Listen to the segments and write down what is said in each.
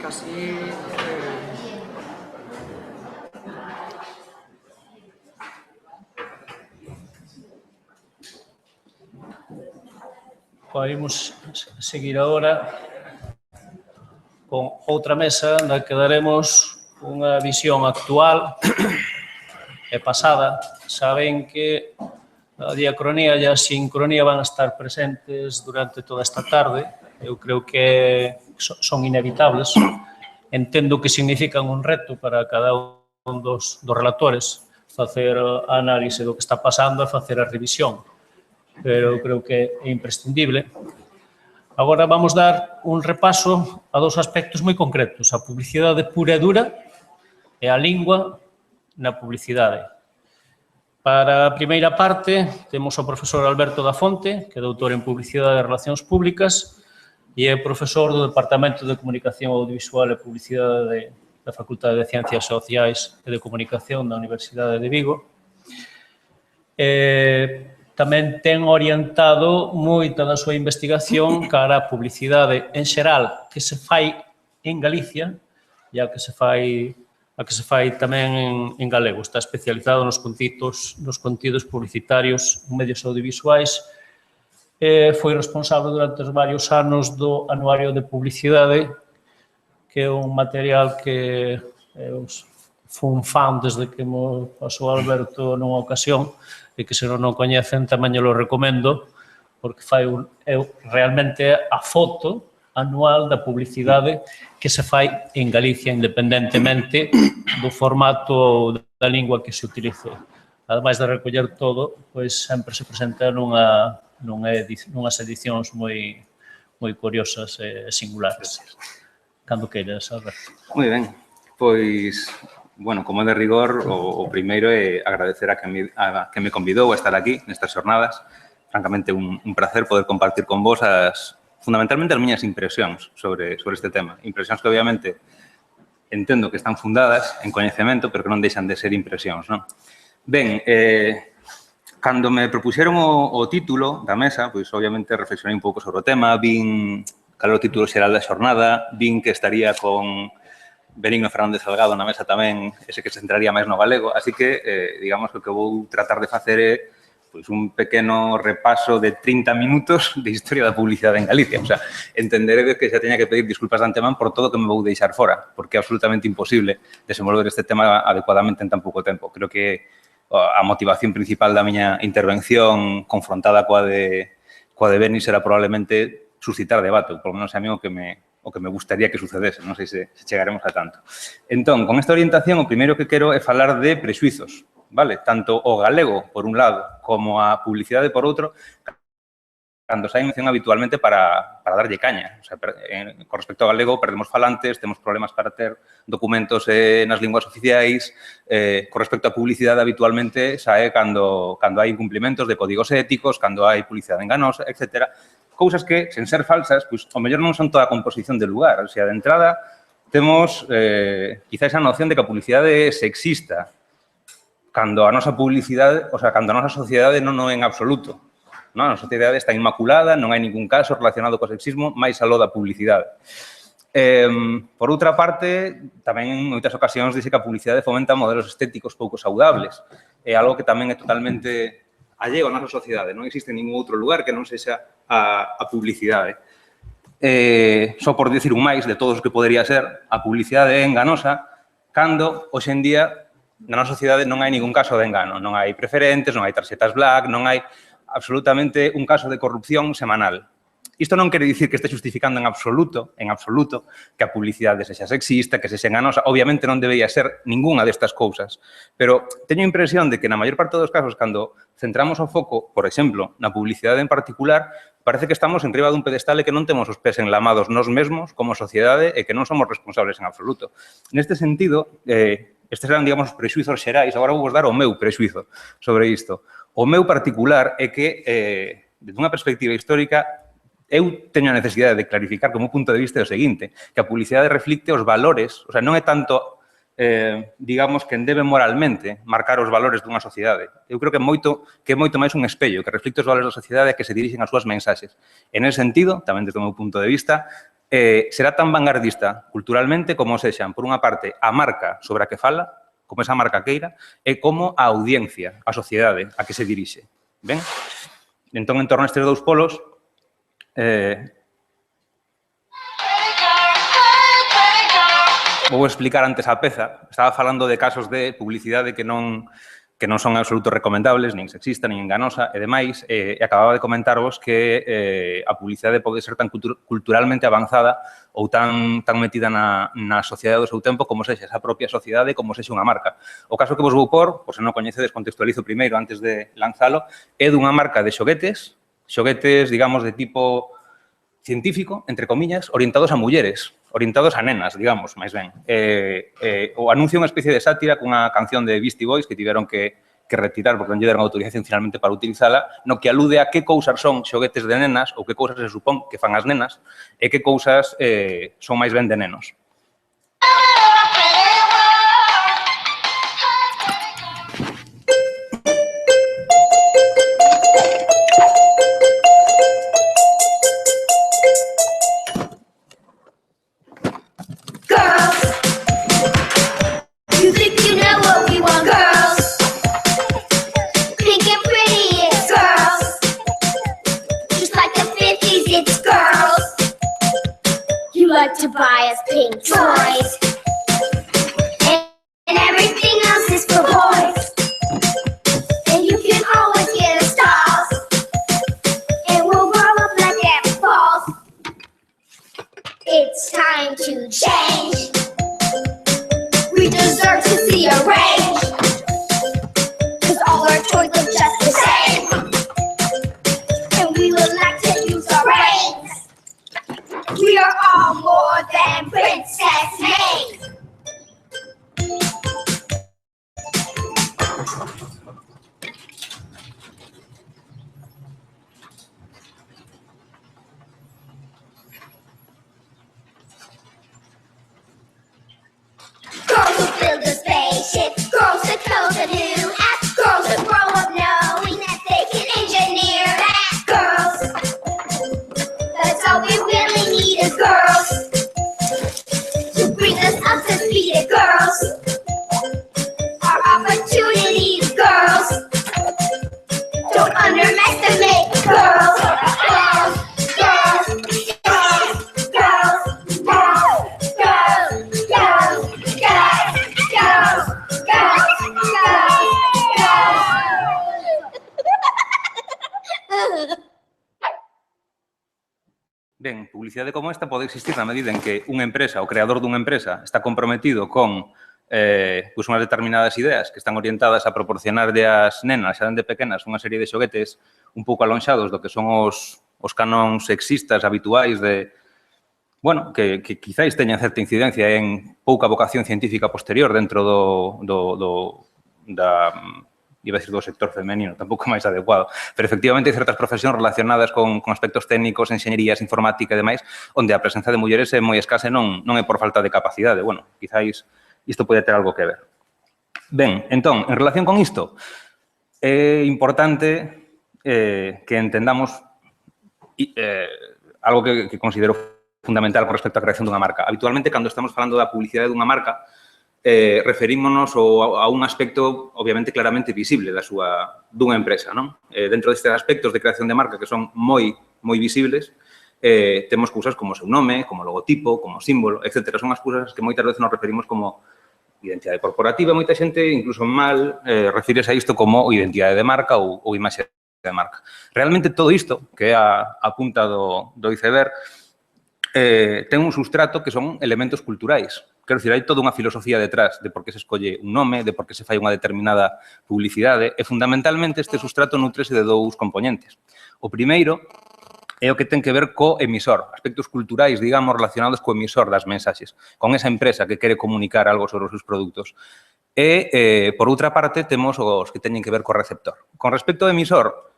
Casi... Podemos seguir agora con outra mesa na que daremos unha visión actual e pasada. Saben que a diacronía e a sincronía van a estar presentes durante toda esta tarde. Eu creo que son inevitables. Entendo que significan un reto para cada un dos relatores facer a análise do que está pasando e facer a revisión. Pero creo que é imprescindible. Agora vamos dar un repaso a dos aspectos moi concretos, a publicidade pura e dura e a lingua na publicidade. Para a primeira parte, temos o profesor Alberto da Fonte, que é doutor en Publicidade e Relacións Públicas e é profesor do Departamento de Comunicación Audiovisual e Publicidade da Facultade de Ciencias Sociais e de Comunicación da Universidade de Vigo. Tamén ten orientado moita da súa investigación cara a publicidade en xeral que se fai en Galicia e a que se fai tamén en galego. Está especializado nos contidos publicitarios en medios audiovisuais. Foi responsable durante varios anos do Anuario de Publicidade, que é un material que fui un fan desde que me pasou Alberto nunha ocasión, e que se non o coñecen tamén lo recomendo, porque fai realmente a foto anual da publicidade que se fai en Galicia, independentemente do formato ou da lingua que se utilice. Ademais de recoller todo, pois sempre se presenta nunhas edicións moi curiosas e singulares. Cando queiras, Alberto. Moi ben, pois... Bueno, como de rigor, o primeiro é agradecer a que me convidou a estar aquí nestas xornadas. Francamente, un placer poder compartir con vos fundamentalmente as miñas impresións sobre este tema. Impresións que, obviamente, entendo que están fundadas en coñecemento, pero que non deixan de ser impresións, non? Ben, cando me propuxeron o título da mesa, pois, obviamente, reflexionei un pouco sobre o tema, vin cal era o título xeral da xornada, vin que estaría con Benigno Fernández Salgado na mesa tamén, ese que se centraría máis no galego, así que, digamos, o que vou tratar de facer é un pequeno repaso de 30 minutos de historia da publicidade en Galicia. O sea, entenderedes que xa teña que pedir disculpas de antemán por todo que me vou deixar fora, porque é absolutamente imposible desenvolver este tema adecuadamente en tan pouco tempo. Creo que a motivación principal da miña intervención confrontada coa de Beni será probablemente suscitar debate, por lo menos a mí o que me gustaría que sucedese, non sei se chegaremos a tanto. Entón, con esta orientación, o primeiro que quero é falar de prexuizos, vale? Tanto o galego, por un lado, como a publicidade, por outro, cando se mención habitualmente para darlle caña. O sea, con respecto ao galego, perdemos falantes, temos problemas para ter documentos nas linguas oficiais. Con respecto á publicidade, habitualmente, sae cando hai incumplimentos de códigos éticos, cando hai publicidade enganosa, etcétera. Cousas que, sen ser falsas, pois, ao mellor non son toda a composición del lugar. O sea, de entrada, temos quizá esa noción de que a publicidade é sexista, cando a nosa publicidade, o sea, cando a nosa sociedade non é en absoluto. A nosa sociedade está inmaculada, non hai ningún caso relacionado co sexismo, máis aló da publicidade. Por outra parte, tamén en moitas ocasións dice que a publicidade fomenta modelos estéticos pouco saudables. É algo que tamén é totalmente allego a nosa sociedade. Non existe ningún outro lugar que non sexa a publicidade. Só por dicir un máis de todos os que podería ser, a publicidade é enganosa cando, hoxe en día, na nosa sociedade non hai ningún caso de engano. Non hai preferentes, non hai tarxetas black, non hai absolutamente un caso de corrupción semanal. Isto non quere dicir que este justificando en absoluto, que a publicidade sexa sexista, que sexa enganosa. Obviamente non debería ser ninguna destas cousas. Pero teño a impresión de que na maior parte dos casos, cando centramos o foco, por exemplo, na publicidade en particular, parece que estamos en riba dun pedestal e que non temos os pés enlamados nós mesmos como sociedade e que non somos responsables en absoluto. Neste sentido, estes eran, digamos, os prexuizos xerais. Agora vou vos dar o meu prexuizo sobre isto. O meu particular é que, desde unha perspectiva histórica, eu teño a necesidade de clarificar como punto de vista o seguinte, que a publicidade reflicte os valores, o sea, non é tanto digamos, quen debe moralmente marcar os valores dunha sociedade. Eu creo que é moito máis un espello que reflicte os valores da sociedade que se dirigen as súas mensaxes. En ese sentido, tamén desde o meu punto de vista, será tan vanguardista culturalmente como sexan, por unha parte, a marca sobre a que fala, como esa marca queira, e como a audiencia, a sociedade a que se dirixe. Ben? Entón, en torno a estes dous polos, vou explicar antes a peza. Estaba falando de casos de publicidade que non son absolutos recomendables, nin sexista, nin enganosa, e demais, e acababa de comentarvos que a publicidade pode ser tan culturalmente avanzada ou tan metida na sociedade do seu tempo como sexa esa propia sociedade, como sexa unha marca. O caso que vos vou por se non coñecedes, contextualizo primeiro antes de lanzalo, é dunha marca de xoguetes, digamos, de tipo científico, entre comillas, orientados a mulleres, orientados a nenas, digamos, máis ben. O anuncio é unha especie de sátira cunha canción de Beastie Boys que tiveron que retirar porque non lle deron autorización finalmente para utilizala, no que alude a que cousas son xoguetes de nenas ou que cousas se supón que fan as nenas e que cousas son máis ben de nenos. To buy us pink toys, and everything else is for boys. And you can always get us dolls, and we'll grow up like Apple Falls. It's time to change. We deserve to see a range, 'cause all our toys look just the same, and we would like to use our brains. We are all more than princess maids. Girls who build a spaceship, girls that code a new app, girls that grow up knowing that they can engineer that. Girls, that's all we really need is girls to bring us up to speed. Girls, our opportunities. Girls, don't underestimate girls. Girls, girls, girls, girls, girls, girls, girls, girls, girls, girls, girls. Ben, publicidade como esta pode existir na medida en que unha empresa, o creador dunha empresa, está comprometido con unhas determinadas ideas que están orientadas a proporcionarlle ás nenas, xa dende pequenas, unha serie de xoguetes un pouco alonxados do que son os canóns sexistas habituais de, bueno, que quizáis teñan certa incidencia en pouca vocación científica posterior dentro iba a decir do sector femenino, tampouco máis adecuado, pero efectivamente hai certas profesións relacionadas con aspectos técnicos, enxeñerías, informática e demais, onde a presenza de mulleres é moi escasa e non é por falta de capacidade. Bueno, quizáis isto pode ter algo que ver. Ben, entón, en relación con isto, é importante que entendamos algo que considero fundamental con respecto á creación dunha marca. Habitualmente, cando estamos falando da publicidade dunha marca, referímonos a un aspecto, obviamente, claramente visible dunha empresa, non? Dentro destes aspectos de creación de marca que son moi visibles, temos cousas como o seu nome, como logotipo, como símbolo, etc. Son as cousas que moitas veces nos referimos como identidade corporativa. Moita xente, incluso mal, refírese a isto como identidade de marca ou imaxe de marca. Realmente, todo isto, que é a punta do iceberg, ten un sustrato que son elementos culturais. Quero dicir, hai toda unha filosofía detrás de por que se escolle un nome, de por que se fai unha determinada publicidade, e fundamentalmente este sustrato nutrese de dous componentes. O primeiro é o que ten que ver co emisor, aspectos culturais, digamos, relacionados co emisor das mensaxes, con esa empresa que quere comunicar algo sobre os seus produtos. E, por outra parte, temos os que teñen que ver co receptor. Con respecto ao emisor,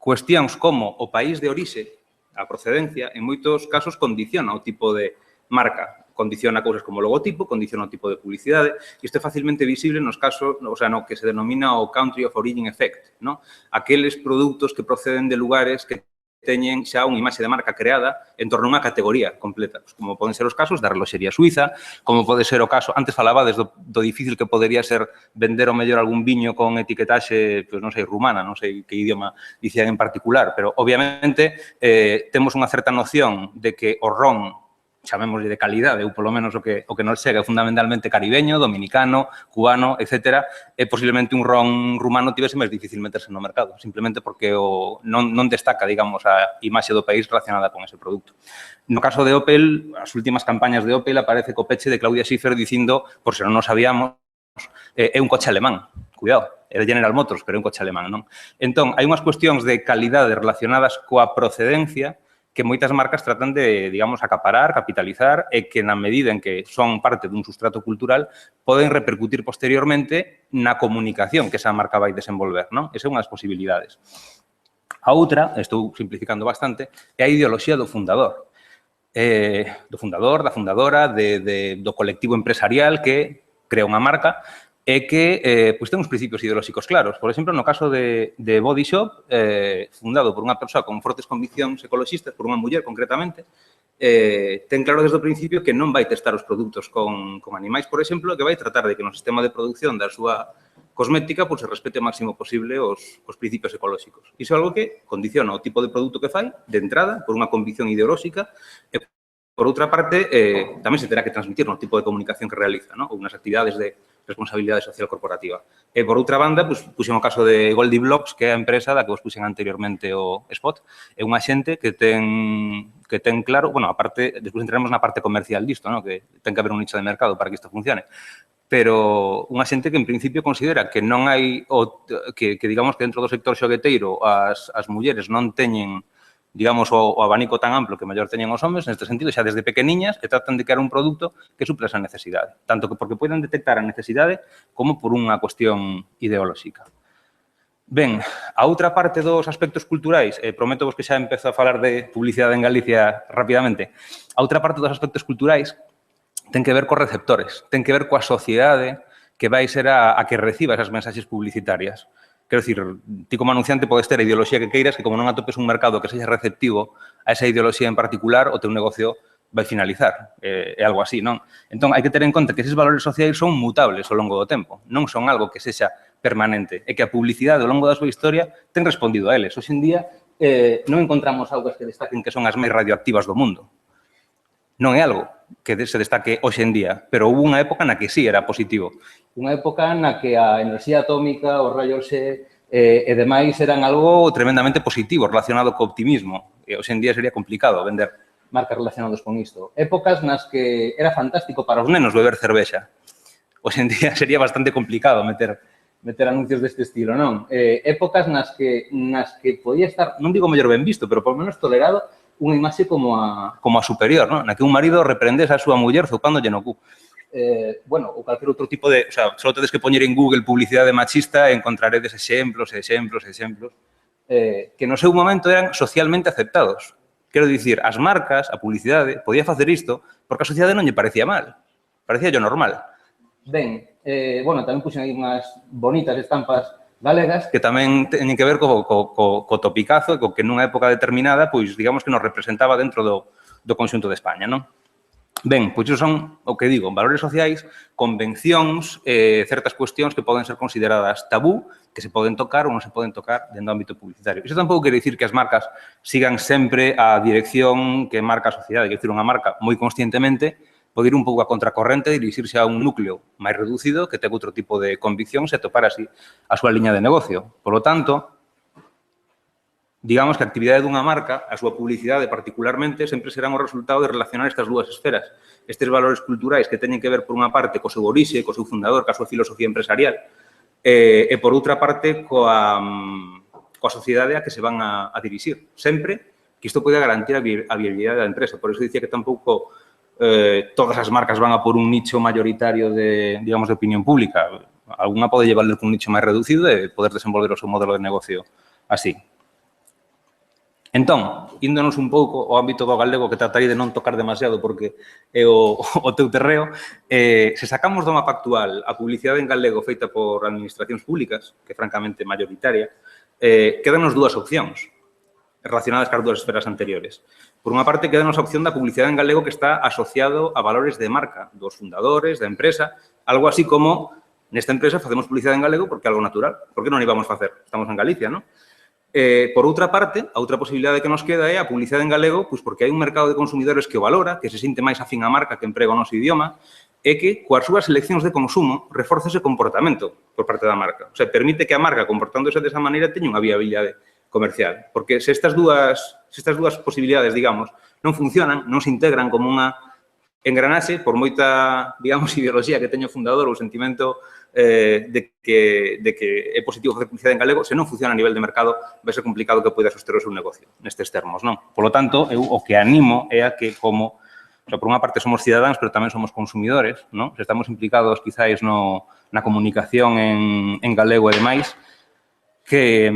cuestións como o país de orixe, a procedencia, en moitos casos condiciona o tipo de marca condiciona cousas como o logotipo, condiciona o tipo de publicidade, e isto é facilmente visible nos casos, o sea, no que se denomina o Country of Origin Effect, ¿no? Aqueles produtos que proceden de lugares que teñen xa unha imaxe de marca creada en torno a unha categoría completa, pues, como poden ser os casos da reloxería suiza, como pode ser o caso, antes falabades do difícil que podería ser vender o mellor algún viño con etiquetaxe, pues, non sei, rumana, non sei que idioma dicían en particular, pero obviamente temos unha certa noción de que o ron, chamémoslle de calidade, ou polo menos o que nos chega é fundamentalmente caribeño, dominicano, cubano, etc. E posiblemente un ron rumano tivese máis difícil meterse no mercado, simplemente porque non destaca, digamos, a imaxe do país relacionada con ese produto. No caso de Opel, as últimas campañas de Opel aparece co peche de Claudia Schiffer dicindo, por se non o sabíamos, é un coche alemán. Cuidado, é de General Motors, pero é un coche alemán, non? Entón, hai unhas cuestións de calidade relacionadas coa procedencia que moitas marcas tratan de, digamos, acaparar, capitalizar e que na medida en que son parte dun sustrato cultural poden repercutir posteriormente na comunicación que esa marca vai desenvolver, non? Esa é unha das posibilidades. A outra, estou simplificando bastante, é a ideoloxía do fundador. Do fundador, da fundadora, do colectivo empresarial que crea unha marca e que pois ten uns principios ideolóxicos claros. Por exemplo, no caso de Body Shop, fundado por unha persoa con fortes conviccións ecoloxistas, por unha muller concretamente, ten claro desde o principio que non vai testar os produtos con animais, por exemplo, que vai tratar de que no sistema de produción da súa cosmética pues, se respete o máximo posible os principios ecolóxicos. Iso é algo que condiciona o tipo de produto que fai, de entrada, por unha convicción ideolóxica, e por outra parte, tamén se terá que transmitir no tipo de comunicación que realiza, ¿no? Ou nas actividades de responsabilidade social corporativa. E, por outra banda, pues, puxen o caso de Goldie Blocks, que é a empresa da que vos puxen anteriormente o spot, é unha xente que ten claro, bueno, aparte, despois entraremos na parte comercial disto, ¿no? Que ten que haber un nicho de mercado para que isto funcione. Pero unha xente que, en principio, considera que non hai, que digamos que dentro do sector xogueteiro as mulleres non teñen digamos, o abanico tan amplo que mellor teñen os homes, neste sentido, xa desde pequeniñas, e tratan de crear un produto que supla esa necesidade. Tanto que porque poden detectar a necesidade como por unha cuestión ideolóxica. Ben, a outra parte dos aspectos culturais, prometo vos que xa empezo a falar de publicidade en Galicia rapidamente, a outra parte dos aspectos culturais ten que ver cos receptores, ten que ver coa sociedade que vai ser a que reciba esas mensaxes publicitarias. Quero dicir, ti como anunciante podes ter a ideoloxía que queiras, que como non atopes un mercado que sexa receptivo a esa ideoloxía en particular, o teu negocio vai finalizar. É algo así, non? Entón, hai que ter en conta que eses valores sociais son mutables ao longo do tempo. Non son algo que sexa permanente. E que a publicidade ao longo da súa historia ten respondido a eles. Hoxe en día non encontramos augas que destaquen que son as máis radioactivas do mundo. Non é algo que se destaque hoxe en día, pero houve unha época na que sí era positivo. Unha época na que a enerxía atómica, os rayos e demais eran algo tremendamente positivo relacionado co optimismo. E hoxe en día sería complicado vender marcas relacionadas con isto. Épocas nas que era fantástico para os nenos beber cervexa. Hoxe en día sería bastante complicado meter anuncios deste estilo, non? Épocas nas que podía estar, non digo mellor ben visto, pero por menos tolerado unha imaxe como a superior, non? Na que un marido reprendese a súa muller zoupándolle no cu. Bueno, ou calquer outro tipo de... O sea, só tedes que poñer en Google publicidade machista e encontraredes exemplos que no seu momento eran socialmente aceptados. Quero dicir, as marcas, a publicidade, podía facer isto porque a sociedade non lle parecía mal. Parecía yo normal. Ben, bueno, tamén puxen aí unhas bonitas estampas galegas que tamén teñen que ver co topicazo e co que nunha época determinada, pois, digamos que nos representaba dentro do conxunto de España, non? Ben, pois iso son, o que digo, valores sociais, convencións, certas cuestións que poden ser consideradas tabú, que se poden tocar ou non se poden tocar dentro do ámbito publicitario. Iso tampouco quere dicir que as marcas sigan sempre a dirección que marca a sociedade, quer dicir, unha marca moi conscientemente pode ir un pouco a contracorrente e dirixirse a un núcleo máis reducido que ten outro tipo de conviccións e topar así a súa liña de negocio. Por lo tanto, digamos que a actividade dunha marca, a súa publicidade particularmente, sempre serán o resultado de relacionar estas dúas esferas. Estes valores culturais que teñen que ver, por unha parte, co seu orixe, co seu fundador, coa súa filosofía empresarial, e, por outra parte, coa sociedade a que se van a dirixir. Sempre que isto poida garantir a viabilidade da empresa. Por iso dicía que tampouco todas as marcas van a por un nicho mayoritario de, digamos, de opinión pública. Alguna pode llevarle con un nicho máis reducido e poder desenvolver o seu modelo de negocio así. Entón, índonos un pouco ao ámbito do galego, que tratarei de non tocar demasiado porque é o teu terreo, se sacamos do mapa actual a publicidade en galego feita por administracións públicas, que é francamente mayoritaria, quedanos dúas opcións relacionadas cas dúas esferas anteriores. Por unha parte, quedanos a opción da publicidade en galego que está asociado a valores de marca dos fundadores, da empresa, algo así como nesta empresa facemos publicidade en galego porque é algo natural. Por que non íbamos facer? Estamos en Galicia, non? Por outra parte, a outra posibilidade que nos queda é a publicidade en galego, pois porque hai un mercado de consumidores que o valora, que se sinte máis afín á marca que emprega o noso idioma, e que, coas súas seleccións de consumo, reforce ese comportamento por parte da marca. O sea, permite que a marca, comportándose desa maneira, teña unha viabilidade comercial. Porque se estas dúas posibilidades, digamos, non funcionan, non se integran como unha engranaxe, por moita, digamos, ideoloxía que teño o fundador ou sentimento de que é positivo facer publicidade en galego, se non funciona a nivel de mercado, vai ser complicado que poida soster o seu negocio nestes termos, non? Por lo tanto, eu o que animo é a que como, o sea, por unha parte somos cidadáns, pero tamén somos consumidores, non? Se estamos implicados quizáis na comunicación en galego e demais, que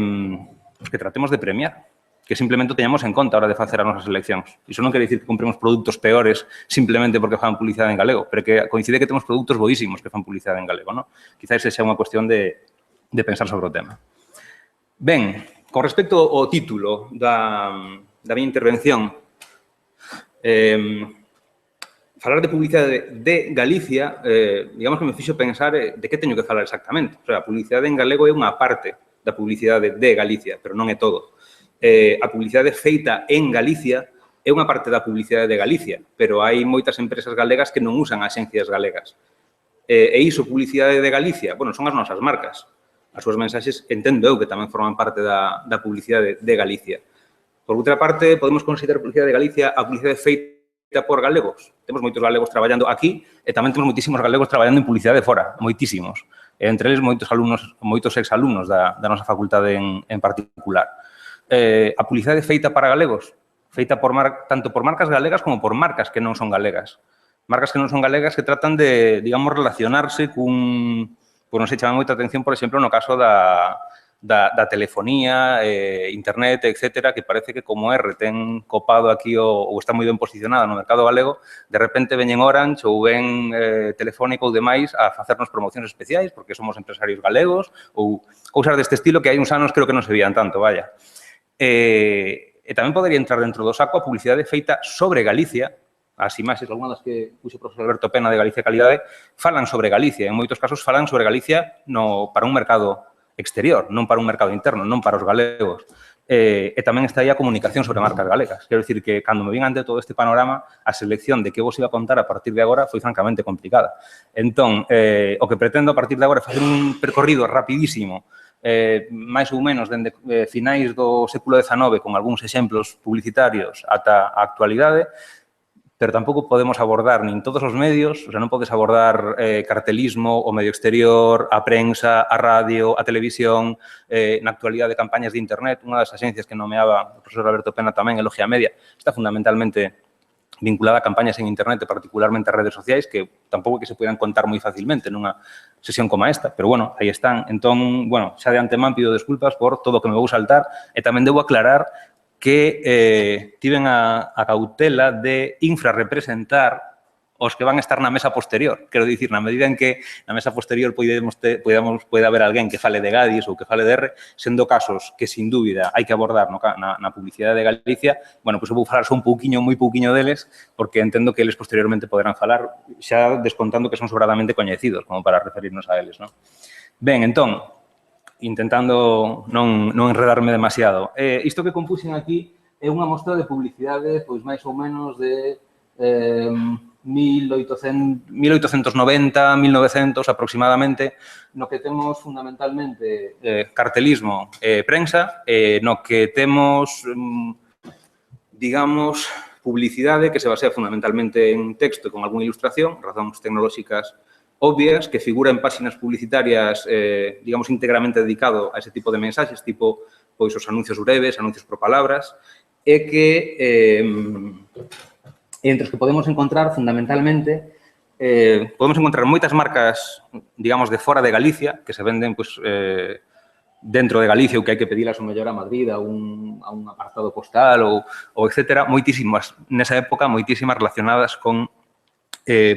tratemos de premiar, que simplemente o teñamos en conta a hora de facer as nosas eleccións. Iso non quere dicir que compremos produtos peores simplemente porque fan publicidade en galego, pero que coincide que temos produtos boísimos que fan publicidade en galego, non? Quizás esa é unha cuestión de pensar sobre o tema. Ben, con respecto ao título da miña intervención, falar de publicidade de Galicia, digamos que me fixo pensar de que teño que falar exactamente. O sea, a publicidade en galego é unha parte da publicidade de Galicia, pero non é todo. A publicidade feita en Galicia é unha parte da publicidade de Galicia, pero hai moitas empresas galegas que non usan axencias galegas. E iso, publicidade de Galicia, bueno, son as nosas marcas. As súas mensaxes, entendo eu, que tamén forman parte da publicidade de Galicia. Por outra parte, podemos considerar a publicidade de Galicia a publicidade feita por galegos. Temos moitos galegos traballando aquí e tamén temos moitísimos galegos traballando en publicidade fora, moitísimos. Entre eles, moitos exalumnos da nosa facultade en particular. A publicidade feita para galegos, feita tanto por marcas galegas como por marcas que non son galegas. Marcas que non son galegas que tratan de, digamos, relacionarse cun... Pois non se chama moita atención, por exemplo, no caso da telefonía, internet, etcétera, que parece que como R ten copado aquí ou está moi ben posicionado no mercado galego, de repente veñen Orange ou ven Telefónica ou demais a facernos promocións especiais porque somos empresarios galegos ou cousas deste estilo que hai uns anos creo que non se vían tanto, vaya. E tamén podería entrar dentro do saco a publicidade feita sobre Galicia. As imaxes, algunhas das que puxo o profesor Alberto Pena de Galicia Calidade, falan sobre Galicia. En moitos casos falan sobre Galicia para un mercado exterior, non para un mercado interno, non para os galegos. E tamén está aí a comunicación sobre marcas galegas. Quero dicir que, cando me vin ante todo este panorama, a selección de que vos iba a contar a partir de agora foi francamente complicada. Entón, o que pretendo a partir de agora é facer un percorrido rapidísimo máis ou menos dende finais do século XIX con algúns exemplos publicitarios ata a actualidade, pero tampouco podemos abordar nin todos os medios, o sea, non podes abordar cartelismo, o medio exterior, a prensa, a radio, a televisión, na actualidade campañas de internet. Unha das axencias que nomeaba o profesor Alberto Pena tamén, Elogia Media, está fundamentalmente vinculada a campañas en internet e particularmente a redes sociais que tampouco que se poidan contar moi facilmente nunha sesión como esta, pero, bueno, aí están. Entón, bueno, xa de antemán pido desculpas por todo o que me vou saltar e tamén debo aclarar que tiven a cautela de infrarrepresentar os que van a estar na mesa posterior. Quero dicir, na medida en que na mesa posterior pode haber alguén que fale de Gadis ou que fale de R, sendo casos que, sin dúbida, hai que abordar na publicidade de Galicia, bueno, pois eu vou falar só un pouquiño, moi pouquiño deles, porque entendo que eles posteriormente poderán falar, xa descontando que son sobradamente coñecidos, como para referirnos a eles, non? Ben, entón, intentando non enredarme demasiado. Isto que compuxen aquí é unha mostra de publicidade, pois máis ou menos de 1890, 1900 aproximadamente, no que temos fundamentalmente cartelismo e prensa, no que temos, digamos, publicidade que se basea fundamentalmente en texto con algunha ilustración, razóns tecnolóxicas obvias, que figura en páxinas publicitarias, digamos, íntegramente dedicado a ese tipo de mensaxes, tipo, pois, os anuncios breves, anuncios por palabras, e que entre os que podemos encontrar, fundamentalmente, podemos encontrar moitas marcas, digamos, de fora de Galicia, que se venden, pois, dentro de Galicia ou que hai que pedir a súa mellor a Madrid a un apartado postal ou etcétera, moitísimas, nesa época, moitísimas relacionadas con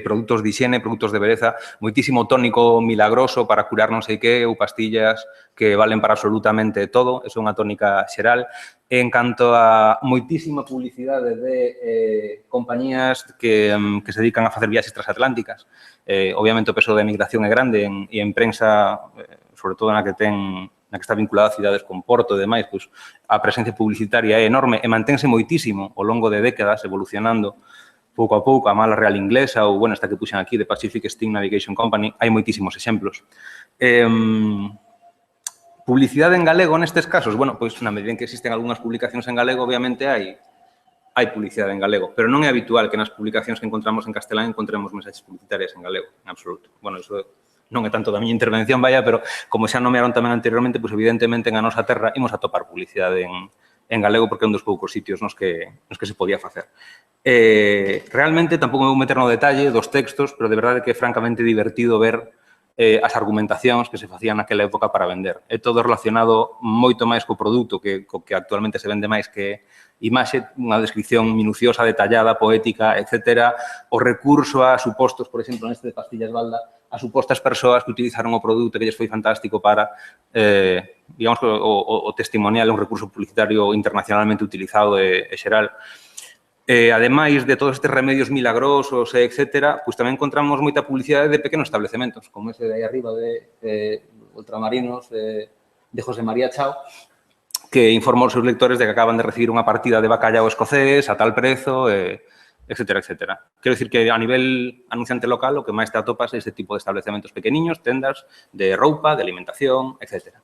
produtos de higiene, produtos de beleza, moitísimo tónico milagroso para curar non sei que ou pastillas que valen para absolutamente todo, é unha tónica xeral. En canto a moitísima publicidade de compañías que se dedican a facer viaxes transatlánticas, obviamente o peso da emigración é grande e en prensa, sobre todo na que está vinculada a cidades con Porto e demais, pois a presencia publicitaria é enorme e mantense moitísimo ao longo de décadas evolucionando pouco a pouco, a mala real inglesa ou, bueno, esta que puxen aquí, de Pacific Steam Navigation Company, hai moitísimos exemplos. Publicidade en galego nestes casos? Bueno, pois na medida en que existen algunhas publicacións en galego, obviamente hai publicidade en galego, pero non é habitual que nas publicacións que encontramos en castelán encontremos mensaxes publicitarias en galego, en absoluto. Bueno, iso non é tanto da miña intervención, vaya, pero como xa nomearon tamén anteriormente, pois evidentemente en a nosa terra imos a topar publicidade en galego porque é un dos poucos sitios nos que se podía facer. Realmente tampouco me vou meter no detalle dos textos, pero de verdade que é francamente divertido ver as argumentacións que se facían naquela época para vender. É todo relacionado moito máis co produto que actualmente se vende máis que imaxe, unha descripción minuciosa, detallada, poética, etc. O recurso a supostos, por exemplo, neste de Pastillas Balda, a supostas persoas que utilizaron o produto que lles foi fantástico para, digamos, o testimonial é un recurso publicitario internacionalmente utilizado e xeral. Ademais de todos estes remedios milagrosos, etc., pois tamén encontramos moita publicidade de pequenos establecementos, como ese de aí arriba de Ultramarinos, de José María Chao, que informa aos seus lectores de que acaban de recibir unha partida de bacallao escocés a tal prezo, etc., etc. Quero dicir que a nivel anunciante local o que máis te atopas é este tipo de establecementos pequeniños, tendas de roupa, de alimentación, etc.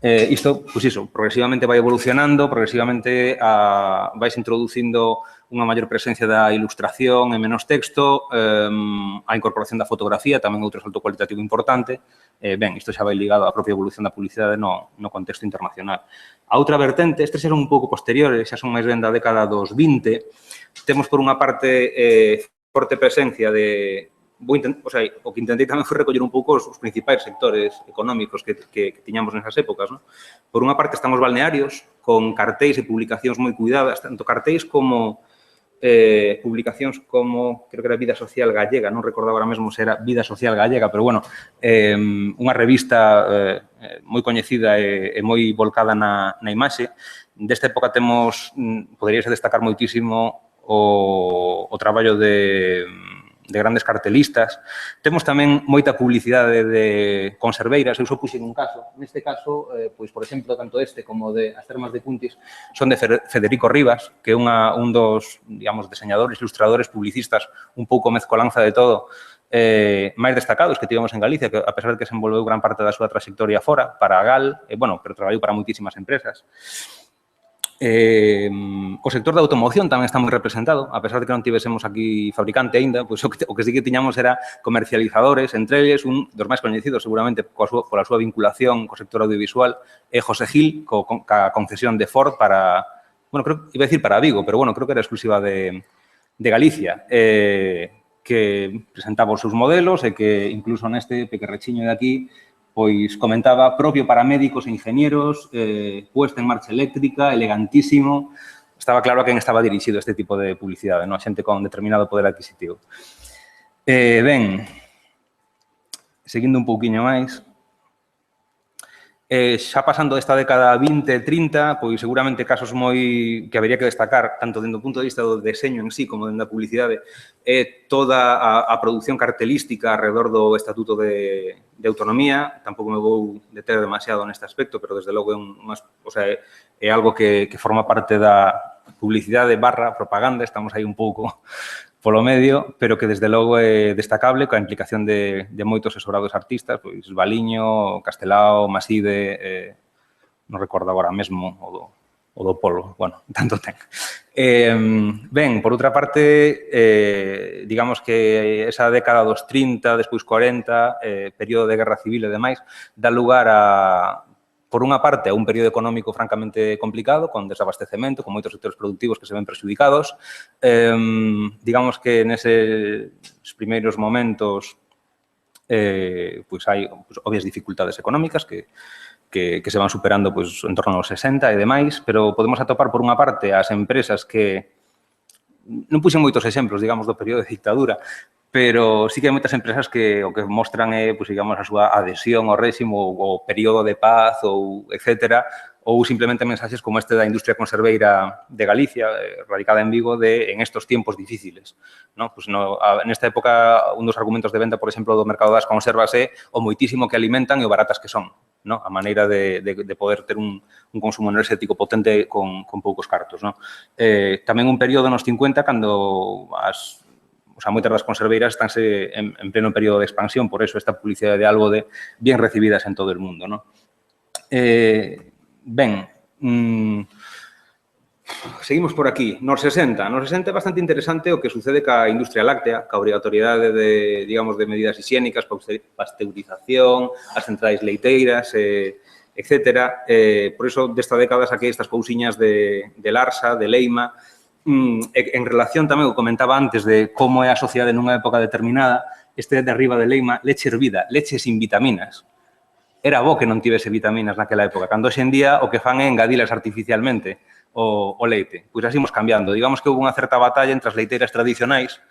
Isto, pois iso, progresivamente vai evolucionando, progresivamente vais introducindo unha maior presencia da ilustración e menos texto, a incorporación da fotografía, tamén outro salto cualitativo importante. Ben, isto xa vai ligado á propia evolución da publicidade no contexto internacional. A outra vertente, estes eran un pouco posteriores, xa son máis ben da década dos 20, temos por unha parte forte presencia de... O que intentei tamén foi recoller un pouco os principais sectores económicos que tiñamos nesas épocas. Por unha parte están os balnearios, con cartéis e publicacións moi cuidadas, tanto cartéis como publicacións como, creo que era Vida Social Gallega, non recordo agora mesmo se era Vida Social Gallega, pero, bueno, unha revista moi coñecida e moi volcada na imaxe. Desta época temos, poderíase destacar moitísimo o traballo de grandes cartelistas. Temos tamén moita publicidade de conserveiras. Eu só puxen un caso. Neste caso, pois, por exemplo, tanto este como de As Termas de Cuntis son de Federico Rivas, que é un dos, digamos, diseñadores, ilustradores, publicistas, un pouco mezcolanza de todo, máis destacados que tivemos en Galicia, que a pesar de que se envolveu gran parte da súa trayectoria fora, para a GAL, pero traballou para moitísimas empresas. O sector da automoción tamén está moi representado, a pesar de que non tivésemos aquí fabricante aínda, pois o que sí que tiñamos era comercializadores, entre eles un dos máis coñecidos seguramente pola súa vinculación co sector audiovisual é José Gil, ca concesión de Ford para, iba a decir para Vigo, pero creo que era exclusiva de Galicia, que presentaba os seus modelos e que incluso neste pequerrechiño de aquí pois comentaba propio para médicos e ingenieros, puesta en marcha eléctrica, elegantísimo. Estaba claro a quen estaba dirixido este tipo de publicidade, a xente con determinado poder adquisitivo. Ben, seguindo un pouquiño máis, xa pasando desta década 20, 30, pois seguramente casos moi que habería que destacar, tanto dentro do punto de vista do deseño en sí como dentro da publicidade, é toda a produción cartelística alrededor do Estatuto de Autonomía. Tampouco me vou deter demasiado neste aspecto, pero desde logo é algo que forma parte da publicidade / propaganda, estamos aí un pouco polo medio, pero que desde logo é destacable coa implicación de moitos asesorados artistas, pois Baliño, Castelao, Maside, non recordo agora mesmo o do Polo, tanto ten. Ben, por outra parte, digamos que esa década dos 30, despois 40, período de guerra civil e demais, dá lugar a, por unha parte, a un período económico francamente complicado, con desabastecemento, con moitos sectores productivos que se ven perxudicados. Digamos que neses primeiros momentos pois hai obvias dificultades económicas que que se van superando pois, en torno aos 60 e demais, pero podemos atopar, por unha parte, as empresas que non puxen moitos exemplos, digamos, do período de dictadura, pero sí que hai moitas empresas que o que mostran é, pois, digamos, a súa adhesión ao réximo, o período de paz, ou etcétera, ou simplemente mensaxes como este da industria conserveira de Galicia, radicada en Vigo, de en estos tiempos difíciles. ¿No? Pues nesta época, un dos argumentos de venta, por exemplo, do mercado das conservas é o moitísimo que alimentan e o baratas que son. ¿No? A maneira de poder ter un consumo enerxético potente con poucos cartos. ¿No? Tamén un período nos 50, cando moitas das conserveiras estánse en pleno período de expansión, por eso esta publicidade de algo de bien recibidas en todo el mundo. ¿No? Ben, seguimos por aquí. Nos 60 é bastante interesante o que sucede ca industria láctea, ca obrigatoriedade de, digamos, de medidas hixiénicas, pasteurización, as centrais leiteiras, etcétera. Por iso, desta década, saquei estas cousiñas de Larsa, de Leima, en relación tamén, o comentaba antes, de como é a sociedade nunha época determinada, este de arriba de Leima, leche hervida, leche sin vitaminas. Era bo que non tivese vitaminas naquela época, cando hoxe en día o que fan é engadilas artificialmente o leite. Pois así imos cambiando. Digamos que houve unha certa batalla entre as leiteiras tradicionais,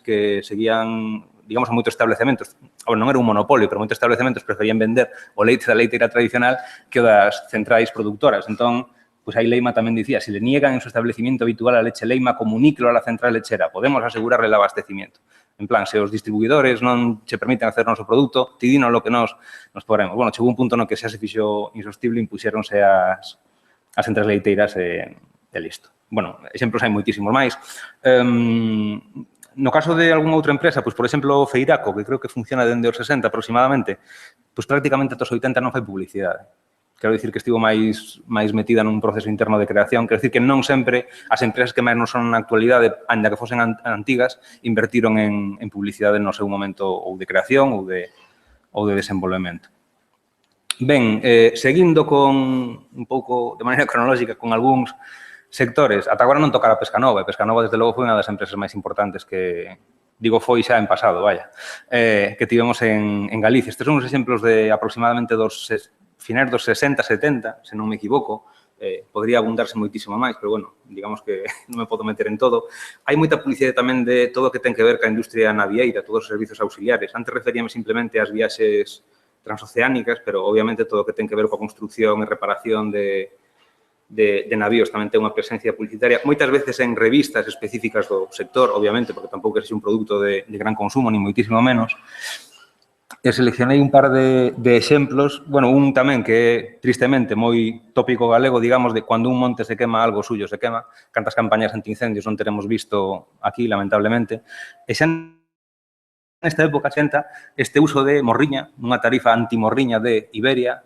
que seguían, digamos, a moitos establecementos. Non era un monopolio, pero moitos establecementos preferían vender o leite da leiteira tradicional que o das centrais productoras. Entón, pois aí Leima tamén dicía, se le niegan en su establecimiento habitual a leche Leima, comuníquelo a la central lechera, podemos asegurarle el abastecimiento. En plan, se os distribuidores non che permiten hacer o noso produto, ti dinos lo que nos podremos. Bueno, chegou un punto no que xa se fixo insostible, impuxéronse as centrais leiteiras e listo. Bueno, exemplos hai moitísimos máis. No caso de algunha outra empresa, pois, por exemplo, Feiraco, que creo que funciona dende os 60 aproximadamente, pois prácticamente atos 80 non fai publicidade. Quero dicir que estivo máis metida nun proceso interno de creación. Quero dicir que non sempre as empresas que máis non son na actualidade, ainda que fosen antigas, invertiron en publicidade no seu momento ou de creación ou de desenvolvemento. Ben, seguindo con un pouco de maneira cronolóxica con algúns sectores, ata agora non tocara Pescanova, e Pescanova, desde logo, foi unha das empresas máis importantes que, digo, foi xa en pasado, vaya, que tivemos en Galicia. Estes son uns exemplos de aproximadamente finais dos 60, 70, se non me equivoco, podría abundarse moitísimo máis, pero, bueno, digamos que non me podo meter en todo. Hai moita publicidade tamén de todo o que ten que ver ca industria navieira, todos os servizos auxiliares. Antes referíame simplemente ás viaxes transoceánicas, pero, obviamente, todo o que ten que ver coa construcción e reparación de navíos tamén ten unha presencia publicitaria, moitas veces en revistas específicas do sector, obviamente, porque tampouco é un produto de gran consumo, ni moitísimo menos. E seleccionei un par de exemplos, bueno, un tamén que é, tristemente, moi tópico galego, digamos, de cando un monte se quema, algo suyo se quema, cantas campañas antiincendios non teremos visto aquí, lamentablemente. E xa nesta época, este uso de morriña, unha tarifa antimorriña de Iberia,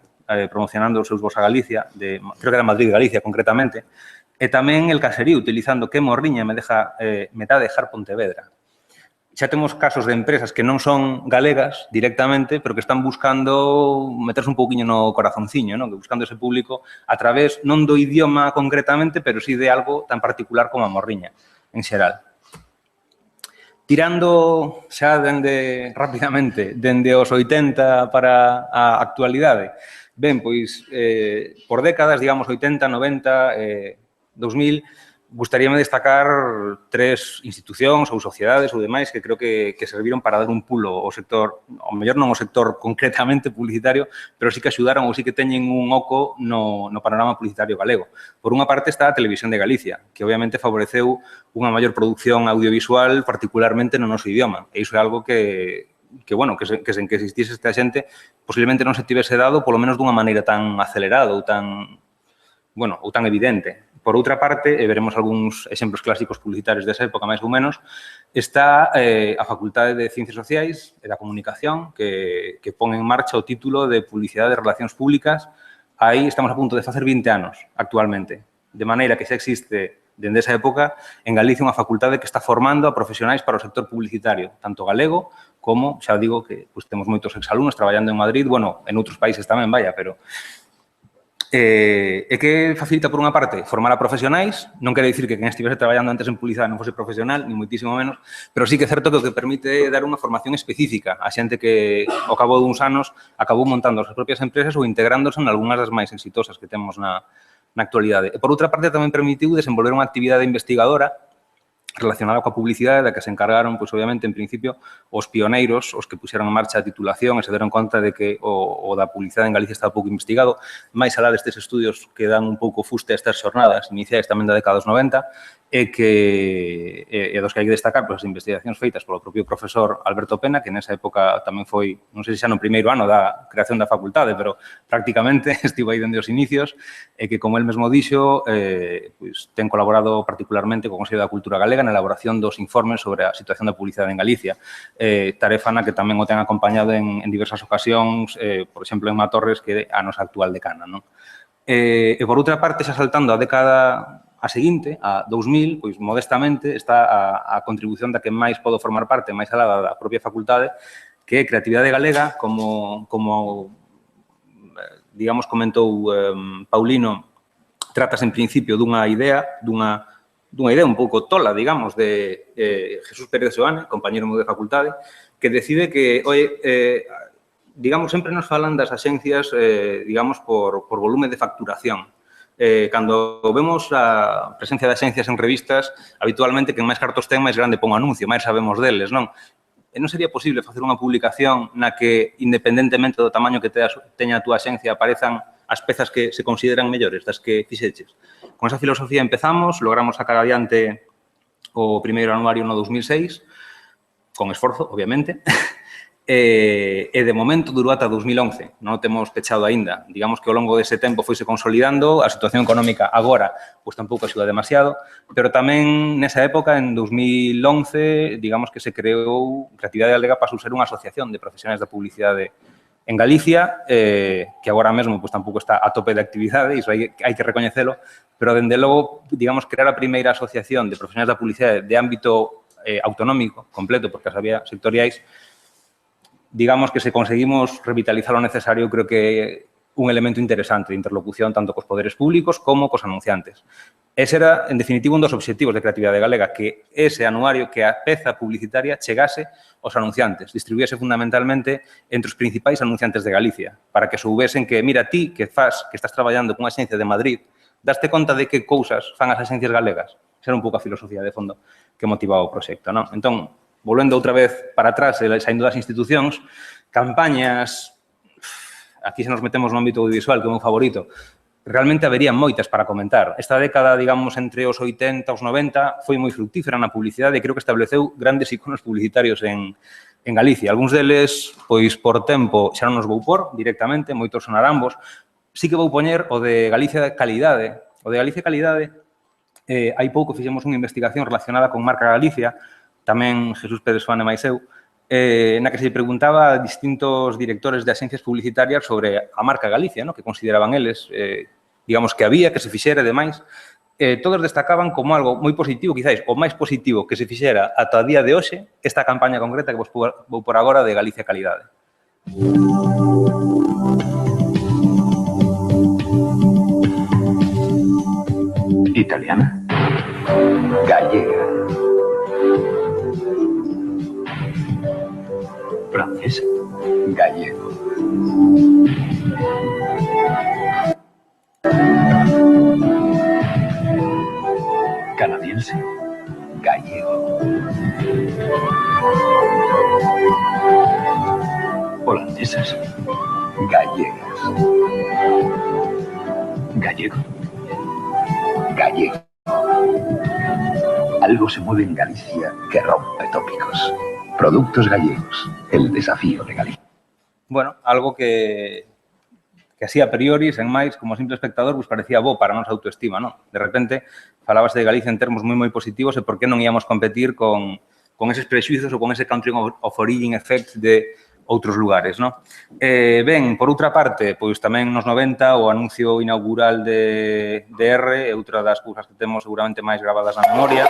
promocionando os seus voos a Galicia, creo que era Madrid, Galicia, concretamente, e tamén el caserío, utilizando que morriña me dá dejar Pontevedra. Xa temos casos de empresas que non son galegas directamente, pero que están buscando meterse un pouquiño no corazonciño, ¿no? Buscando ese público a través non do idioma concretamente, pero sí de algo tan particular como a morriña, en xeral. Tirando xa rapidamente, dende os 80 para a actualidade, ben, pois, por décadas, digamos, 80, 90, 2000, gustaríame destacar 3 institucións ou sociedades ou demais que creo que serviron para dar un pulo ao sector, ao mellor non ao sector concretamente publicitario, pero sí que axudaron ou sí que teñen un oco no panorama publicitario galego. Por unha parte está a Televisión de Galicia, que obviamente favoreceu unha maior produción audiovisual, particularmente no noso idioma. E iso é algo que sen que existise esta xente, posiblemente non se tivese dado, polo menos dunha maneira tan acelerada ou tan evidente. Por outra parte, e veremos algúns exemplos clásicos publicitarios desa época, máis ou menos, está a Facultade de Ciencias Sociais e da Comunicación, que pon en marcha o título de Publicidade de Relacións Públicas. Aí estamos a punto de facer 20 anos actualmente, de maneira que xa existe, dende esa época, en Galicia unha facultade que está formando a profesionais para o sector publicitario, tanto galego como, xa digo, que temos moitos exalumnos traballando en Madrid, bueno, en outros países tamén, vaya, pero E que facilita, por unha parte, formar a profesionais, non quere dicir que quen estivese traballando antes en publicidade non fose profesional, ni moitísimo menos, pero sí que é certo que o que permite dar unha formación específica a xente que, ao cabo duns anos, acabou montando as propias empresas ou integrándose en algunhas das máis exitosas que temos na actualidade. E, por outra parte, tamén permitiu desenvolver unha actividade investigadora relacionada coa publicidade, da que se encargaron, pois, obviamente, en principio, os pioneiros, os que puxeron en marcha a titulación e se deron conta de que o da publicidade en Galicia estaba pouco investigado, máis alá destes estudios que dan un pouco fuste a estas xornadas iniciais tamén da década dos 90, e dos que hai que destacar pois, as investigacións feitas polo propio profesor Alberto Pena, que nesa época tamén foi, non sei se xa no primeiro ano da creación da facultade, pero prácticamente estivo aí dende os inicios, e que, como el mesmo dixo, pois, ten colaborado particularmente co Consello da Cultura Galega na elaboración dos informes sobre a situación da publicidade en Galicia. Tarefa na que tamén o ten acompañado en diversas ocasións, por exemplo, en Matorres, que é a nosa actual decana. Non? E, por outra parte, xa saltando a década a seguinte, a 2000, pois, modestamente, está a contribución da que máis podo formar parte, máis alá da propia facultade, que é Creatividade Galega, como digamos, comentou Paulino, tratas en principio dunha idea un pouco tola, digamos, de Jesús Pérez Soane, compañero meu de facultade, que decide que, digamos, sempre nos falan das axencias, digamos, por volume de facturación. Cando vemos a presencia de axencias en revistas, habitualmente, quen máis cartos ten, máis grande pon o anuncio, máis sabemos deles, non? E non sería posible facer unha publicación na que, independentemente do tamaño que teña a túa axencia, aparezan as pezas que se consideran mellores das que fixeches. Con esa filosofía empezamos, logramos sacar adiante o primeiro anuario no 2006, con esforzo, obviamente, e de momento durou ata 2011, non o temos pechado aínda. Digamos que ao longo dese tempo foise consolidando, a situación económica agora pois tampouco axuda demasiado, pero tamén nesa época, en 2011, digamos que se creou Creatividade Galega pasou a ser unha asociación de profesionais da publicidade en Galicia, que agora mesmo pois tampouco está a tope de actividade, iso hai que recoñecelo, pero, dende logo, digamos, crear a primeira asociación de profesionais da publicidade de ámbito autonómico, completo, porque as había sectoriais, digamos que se conseguimos revitalizar o necesario, creo que é un elemento interesante de interlocución tanto cos poderes públicos como cos anunciantes. Ese era, en definitiva, un dos obxectivos de Creatividade Galega, que ese anuario, que a peza publicitaria chegase aos anunciantes, distribuíase fundamentalmente entre os principais anunciantes de Galicia, para que soubesen que, mira, ti que estás traballando cunha axencia de Madrid, daste conta de que cousas fan as axencias galegas. Esa era un pouco a filosofía de fondo que motivaba o proxecto, non? Entón, volvendo outra vez para atrás, saindo das institucións, campañas, aquí se nos metemos no ámbito audiovisual, que é o meu favorito, realmente habería moitas para comentar. Esta década, digamos, entre os 80 e os 90, foi moi fructífera na publicidade e creo que estableceu grandes iconos publicitarios en Galicia. Algúns deles, pois, por tempo, xa non nos vou por directamente, moitos sonar ambos. Sí que vou poñer o de Galicia Calidade. O de Galicia Calidade, hai pouco fixemos unha investigación relacionada con Marca Galicia, tamén Jesús Pérez Soane máis eu, na que se preguntaba a distintos directores de axencias publicitarias sobre a marca Galicia, que consideraban eles, digamos, que había, que se fixera e demais. Todos destacaban como algo moi positivo, quizáis o máis positivo que se fixera ata o día de hoxe, esta campaña concreta que vos vou por agora de Galicia Calidade. Italiana. Gallega. Francesa. Gallego. Canadiense. Gallego. Holandesas. Gallegas. Gallego. Gallego. Algo se mueve en Galicia que rompe tópicos. Productos gallegos, el desafío de Galicia. Bueno, algo que así a priori, sen máis, como simple espectador, vos parecía bo para a nosa autoestima, non? De repente, falabas de Galicia en termos moi positivos e por que non íamos competir con eses prexuizos ou con ese country of origin effect de outros lugares, non? Ben, por outra parte, pois tamén nos 90 o anuncio inaugural de R é outra das cousas que temos seguramente máis gravadas na memoria.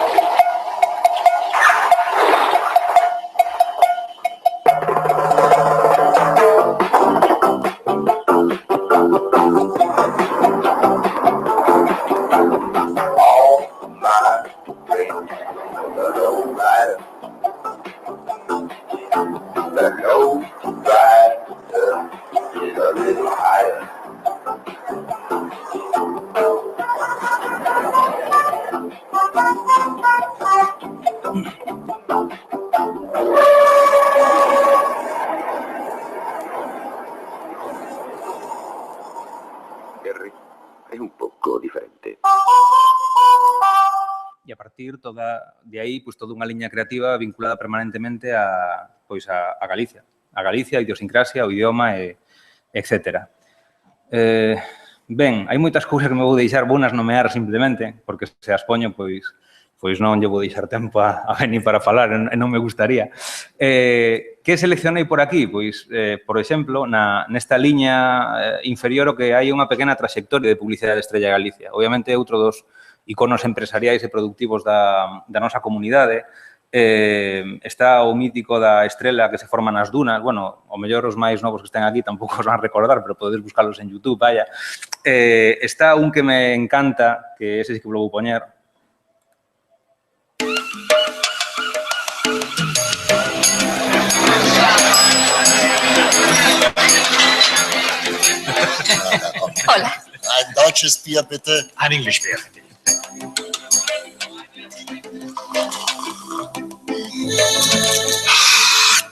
The nose grinder is a little higher. Jerry, è un poco diferente. E a partir de aí, pois, toda unha liña creativa vinculada permanentemente a Galicia. A Galicia, a idiosincrasia, o idioma, etc. Ben, hai moitas cousas que me vou deixar, vou nas nomear simplemente, porque se as poño, pois non lle vou deixar tempo a venir para falar, e non me gustaría. Que seleccionei por aquí? Pois, por exemplo, nesta liña inferior o que hai unha pequena trayectoria de publicidade de Estrella Galicia. Obviamente, outro dos iconos empresariais e productivos da nosa comunidade. Está o mítico da estrela que se forma nas dunas. Bueno, o mellor os máis novos que estén aquí tampouco os van recordar, pero podedes buscarlos en YouTube, vaya. Está un que me encanta, que ese sí que vou poñer. Hola. Ein deutsches Bier, bitte. Ein English-Bier, bitte.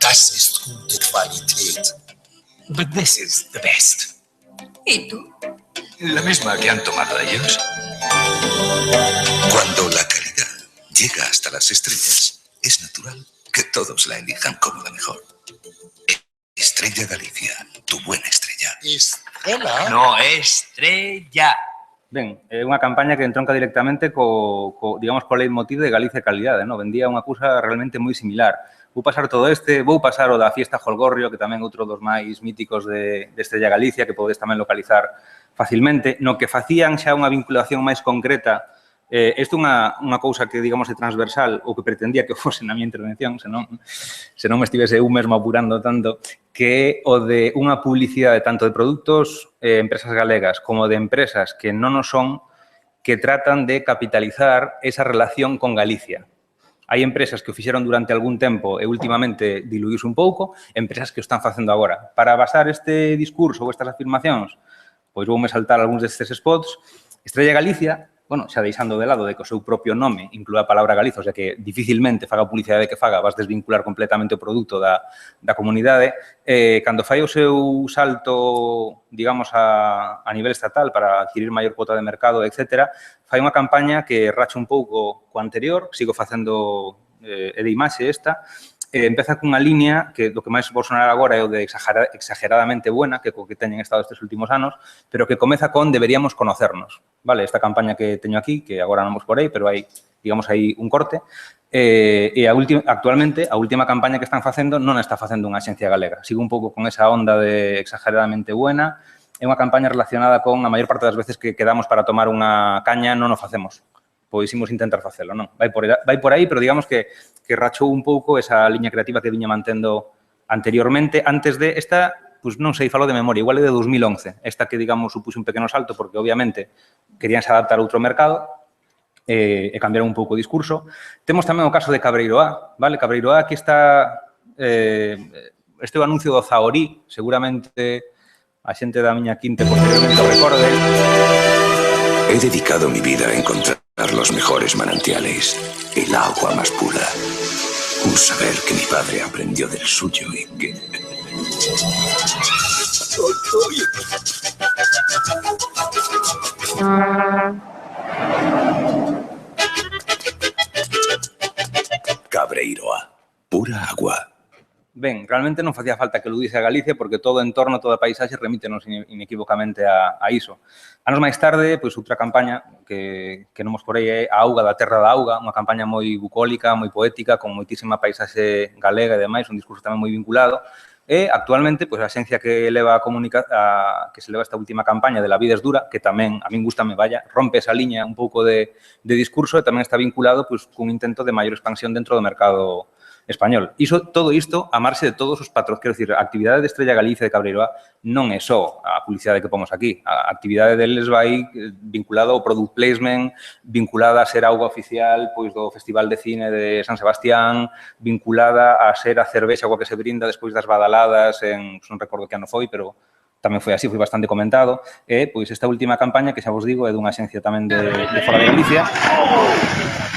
Das ist gute Qualität. But this is the best. ¿Y tú? La misma que han tomado ellos. Cuando la calidad llega hasta las estrellas, es natural que todos la elijan como la mejor. Estrella Galicia, tu buena estrella. ¿Estrella? No, estrella. Ben, é unha campaña que entronca directamente digamos, co leitmotiv de Galicia e calidade, non? Vendía unha cousa realmente moi similar. Vou pasar todo vou pasar o da Fiesta Jolgorrio, que tamén é outro dos máis míticos de Estrella Galicia, que podes tamén localizar facilmente, no que facían xa unha vinculación máis concreta. Isto é unha cousa que, digamos, é transversal, ou que pretendía que fose na miña intervención, se non me estivese eu mesmo apurando tanto, que é o de unha publicidade tanto de produtos, empresas galegas, como de empresas que non o son, que tratan de capitalizar esa relación con Galicia. Hai empresas que o fixeron durante algún tempo e últimamente diluíuse un pouco, empresas que o están facendo agora. Para basar este discurso ou estas afirmacións, pois voume saltar algúns destes spots. Estrella Galicia, bueno, xa deixando de lado de que o seu propio nome inclúa a palabra Galiza, o sea que dificilmente faga a publicidade que faga, vas desvincular completamente o produto da comunidade. Cando fai o seu salto, digamos, a nivel estatal para adquirir maior cuota de mercado, etc., fai unha campaña que racha un pouco co anterior, sigo facendo de imaxe esta, empeza cunha liña que do que máis vou sonar agora é o de exageradamente buena, que co que teñen estado estes últimos anos, pero que comeza con deberíamos conocernos. Vale, esta campaña que teño aquí, que agora non vos porei, pero hai, digamos, aí un corte, e actualmente a última campaña que están facendo non está facendo unha axencia galega. Sigo un pouco con esa onda de exageradamente buena. É unha campaña relacionada con a maior parte das veces que quedamos para tomar unha caña non o facemos. Pois imos intentar facelo, non? Vai por aí, pero digamos que rachou un pouco esa liña creativa que viña mantendo anteriormente. Antes de esta, pois non sei, falo de memoria, igual é de 2011. Esta que, digamos, supuxe un pequeno salto porque, obviamente, queríanse adaptar a outro mercado e cambiaron un pouco o discurso. Temos tamén o caso de Cabreiroá, vale? Cabreiroá, aquí está este é o anuncio do Zahorí, seguramente a xente da miña quinte posteriormente o recorde. He dedicado mi vida a encontrar los mejores manantiales, el agua más pura. Un saber que mi padre aprendió del suyo y que... Cabreiroá, pura agua. Ben, realmente non facía falta que ludise a Galicia porque todo o entorno, toda a paisaxe remítenos inequívocamente a iso. Anos máis tarde, pois outra campaña que non mos porei é A auga da terra da auga, unha campaña moi bucólica, moi poética, con moitísima paisaxe galega e demais, un discurso tamén moi vinculado. E actualmente, pois a xencia que leva que se leva esta última campaña de La vida es dura, que tamén a min gustame, vaya, rompe esa liña un pouco de discurso e tamén está vinculado pois cun intento de maior expansión dentro do mercado español. Todo isto a marxe de todos os patrocinios, quero dicir, a actividade de Estrella Galicia de Cabreiroa non é só a publicidade que pomos aquí. A actividade deles vai vinculada ao product placement, vinculada a ser auga oficial pois do Festival de Cine de San Sebastián, vinculada a ser a cervexa coa que se brinda despois das badaladas non recordo que ano foi, pero tamén foi así, foi bastante comentado. E, pois, esta última campaña, que xa vos digo, é dunha axencia tamén de fora de Galicia,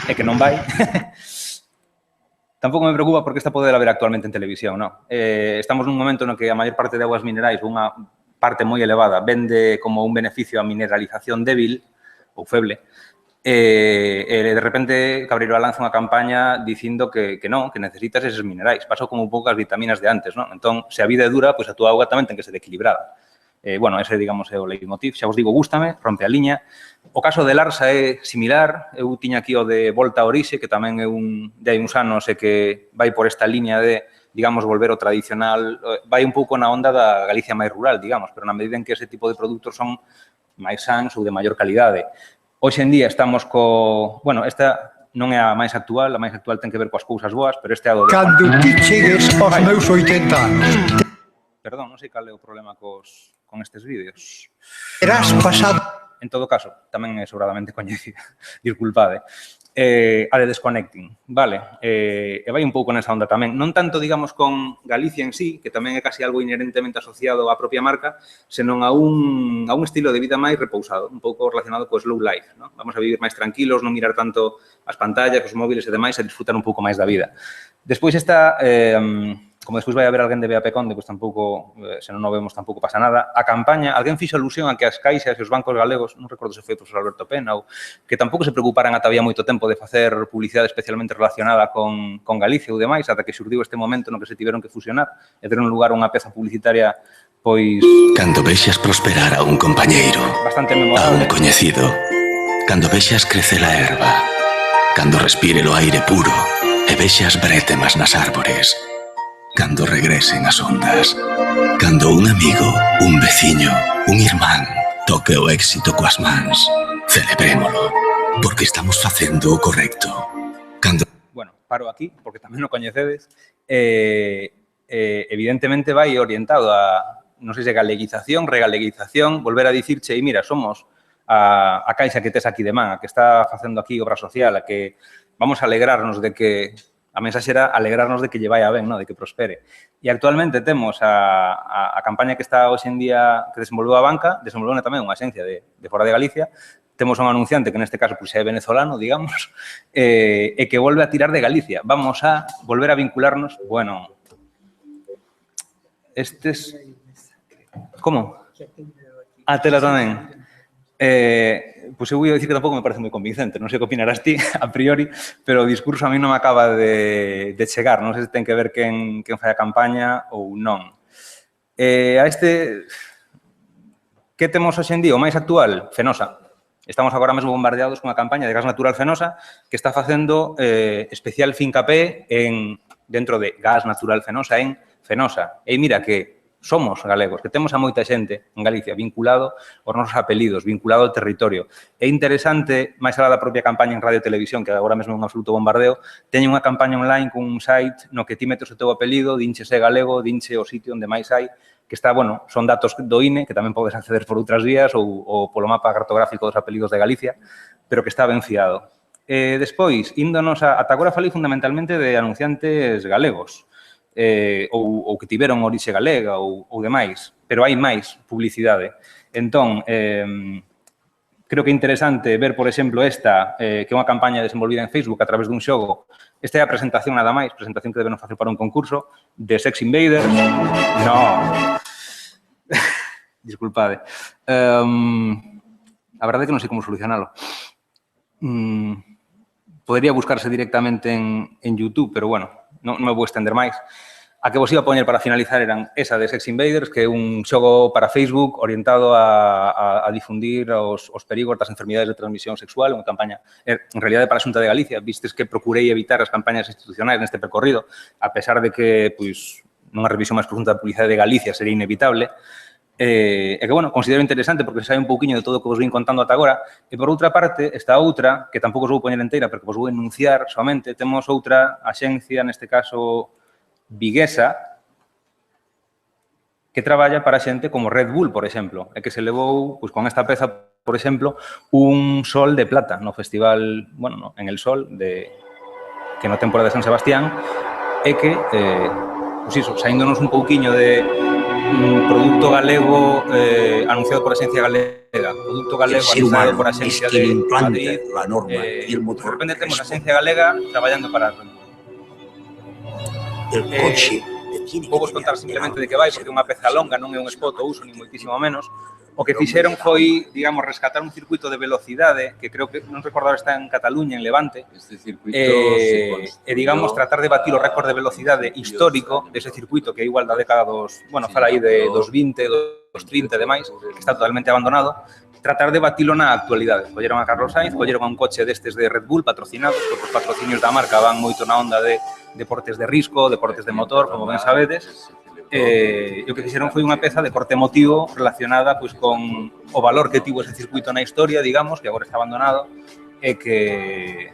e que non vai. Tampouco me preocupa porque esta pode haber actualmente en televisión, non? Estamos nun momento no que a maior parte de augas minerais, unha parte moi elevada, vende como un beneficio a mineralización débil ou feble, e de repente Cabreiroa lanza unha campaña dicindo que non, que necesitas eses minerais. Pasou como un pouco as vitaminas de antes, non? Entón, se a vida é dura, pois a túa auga tamén ten que ser equilibrada. Bueno, ese, digamos, é o leitmotiv. Xa vos digo, gústame, rompe a liña. O caso de Larsa é similar. Eu tiña aquí o de Volta a Orixe, que tamén é de hai uns anos e que vai por esta liña de, digamos, volver o tradicional. Vai un pouco na onda da Galicia máis rural, digamos, pero na medida en que ese tipo de produtos son máis sans ou de maior calidade. Hoxe en día estamos Bueno, esta non é a máis actual ten que ver coas cousas boas, pero este é a do... Cando ti chegues aos meus 80 anos. Perdón, non sei cal é o problema con estes vídeos. Terás pasado... En todo caso, tamén é sobradamente coñecida. Disculpade. A de Desconnecting, vale. E vai un pouco nesa onda tamén. Non tanto, digamos, con Galicia en sí, que tamén é casi algo inherentemente asociado á propia marca, senón a un estilo de vida máis repousado, un pouco relacionado co slow life, non? Vamos a vivir máis tranquilos, non mirar tanto as pantallas, os móviles e demais, e disfrutar un pouco máis da vida. Despois esta... como despois vai haber alguén de BAP Conde, pois tampouco, se non o vemos, tampouco pasa nada. A campaña, alguén fixo alusión a que as caixas e os bancos galegos, non recordo se foi o profesor Alberto Pena, ou que tampouco se preocuparan ata había moito tempo de facer publicidade especialmente relacionada con Galicia ou demais, ata que xurdiu este momento no que se tiveron que fusionar e deron lugar a unha peza publicitaria, pois... Cando vexas prosperar a un compañeiro, bastante a memorable. un coñecido, cando vexas crecer a erva, cando respire o aire puro e vexas brétemas nas árbores, cando regresen as ondas, cando un amigo, un veciño, un irmán toque o éxito coas mans, celebrémolo, porque estamos facendo o correcto. Cando... Bueno, paro aquí, porque tamén o coñecedes. Evidentemente vai orientado a, non sei se galeguización, regaleguización, volver a dicirche, e mira, somos a caixa que tes aquí de man, a que está facendo aquí obra social, a que vamos a alegrarnos de que... A mensaxe era alegrarnos de que lle vai a ben, no? De que prospere. E actualmente temos a campaña que está hoxe en día, que desenvolveu a banca, desenvolveu tamén unha axencia de fora de Galicia. Temos un anunciante que neste caso pues, é venezolano, digamos, e que volve a tirar de Galicia. Vamos a volver a vincularnos, bueno, estes... Como? A tela tamén. Pois eu vou dicir que tampouco me parece moi convincente, non sei que opinarás ti a priori, pero o discurso a mí non me acaba de chegar, non sei se ten que ver quen fai a campaña ou non. A este, que temos hoxe en día? O máis actual? Fenosa. Estamos agora mesmo bombardeados cunha campaña de gas natural Fenosa que está facendo especial fincapé dentro de gas natural Fenosa en Fenosa. E mira que somos galegos, que temos a moita xente en Galicia vinculado aos nosos apelidos, vinculado ao territorio. É interesante, máis alá da propia campaña en radio e televisión, que agora mesmo é un absoluto bombardeo, teñen unha campaña online con un site no que ti metes o teu apelido, dinche se galego, dinche o sitio onde máis hai, que está, bueno, son datos do INE, que tamén podes acceder por outras vías ou polo mapa cartográfico dos apelidos de Galicia, pero que está ben fiado. Despois, índonos ata agora falei fundamentalmente de anunciantes galegos, ou que tiveron orixe galega ou demais, pero hai máis publicidade. Entón, creo que é interesante ver, por exemplo, esta, que é unha campaña desenvolvida en Facebook a través dun xogo. Esta é a presentación nada máis, presentación que debemos facer para un concurso de Sex Invaders. No. Disculpade. A verdade é que non sei como solucionalo. Podría buscarse directamente en YouTube, pero bueno, non me vou estender máis. A que vos iba a poñer para finalizar eran esa de Sex Invaders, que é un xogo para Facebook orientado a difundir os perigos das enfermidades de transmisión sexual, unha campaña, en realidad, para a Xunta de Galicia. Vistes que procurei evitar as campañas institucionais neste percorrido, a pesar de que, pois, nunha revisión máis profunda da publicidade de Galicia sería inevitable. E que, bueno, considero interesante porque sabe un pouquiño de todo o que vos vim contando ata agora. E, por outra parte, esta outra, que tampouco os vou poñer enteira, porque vos vou enunciar somente, temos outra axencia, neste caso, viguesa, que traballa para xente como Red Bull, por exemplo, e que se levou, pois, con esta peza, por exemplo, un Sol de Plata no festival, bueno, en el Sol, que no temporada de San Sebastián, e que, pois iso, saíndonos un pouquiño de producto galego anunciado por Axencia Galega, producto galego anunciado por Axencia de Madrid, la norma y el de motor. repente temos a Axencia Galega traballando para El coche vou vos contar simplemente de que vai, porque é unha peza longa, non é un spot ou uso, ni moitísimo menos. O que fixeron foi, digamos, rescatar un circuito de velocidade, que creo que, non recordo, está en Cataluña, en Levante, e, digamos, tratar de batir o récord de velocidade histórico dese circuito, que é igual da década dos, bueno, fala aí dos 20, dos 30 e demais, que está totalmente abandonado, tratar de batilo na actualidade. Colleron a Carlos Sainz, colleron a un coche destes de Red Bull patrocinados, porque os patrocinios da marca van moito na onda de deportes de risco, deportes de motor, como ben sabedes, e o que fixeron foi unha peza de corte emotivo relacionada pois con o valor que tivo ese circuito na historia, digamos, que agora está abandonado, e que,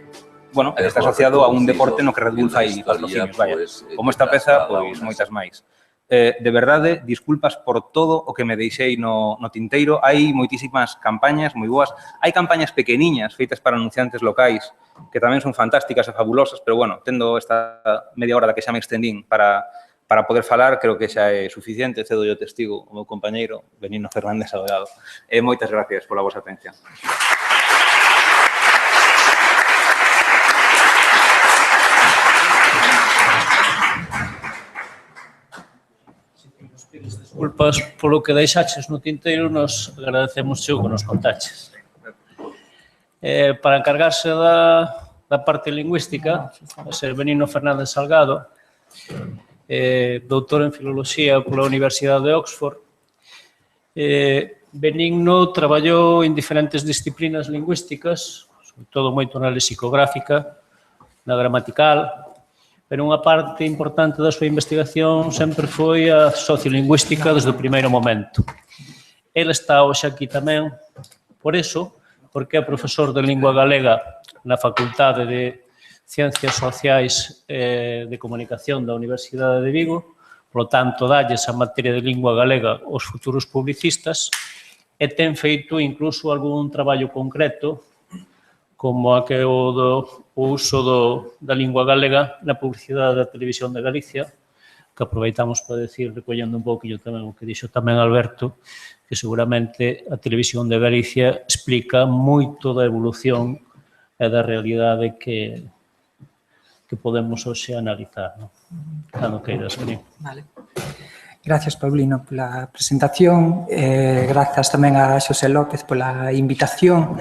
bueno, está asociado a un deporte no que Red Bull fai patrocinios, vaya. Como esta peza, pois moitas máis. De verdade, disculpas por todo o que me deixei no tinteiro. Hai moitísimas campañas moi boas. Hai campañas pequeniñas feitas para anunciantes locais que tamén son fantásticas e fabulosas, pero, bueno, tendo esta media hora da que xa me extendín para poder falar, creo que xa é suficiente. Cedo yo testigo o meu compañeiro, Benigno Fernández Abogado. E moitas gracias pola vosa atención. Disculpas polo que deixaches no tinteiro, nos agradecemos o que nos contaches. Para encargarse da parte lingüística, a ser Benigno Fernández Salgado, doutor en Filoloxía pola Universidade de Oxford. Benigno traballou en diferentes disciplinas lingüísticas, sobre todo moito na lexicográfica, na gramatical, pero unha parte importante da súa investigación sempre foi a sociolingüística desde o primeiro momento. Ele está hoxe aquí tamén por eso, porque é profesor de lingua galega na Facultade de Ciencias Sociais de Comunicación da Universidade de Vigo, polo tanto, dalles a materia de lingua galega aos futuros publicistas, e ten feito incluso algún traballo concreto como a que o uso da lingua galega na publicidade da Televisión de Galicia, que aproveitamos para decir, recollendo un pouquinho tamén o que dixo tamén Alberto, que seguramente a Televisión de Galicia explica moito da evolución e da realidade que podemos hoxe analizar. Cando queiras, Benigno. Vale. Gracias, Paulino, pola presentación. Grazas tamén a Xosé López pola invitación.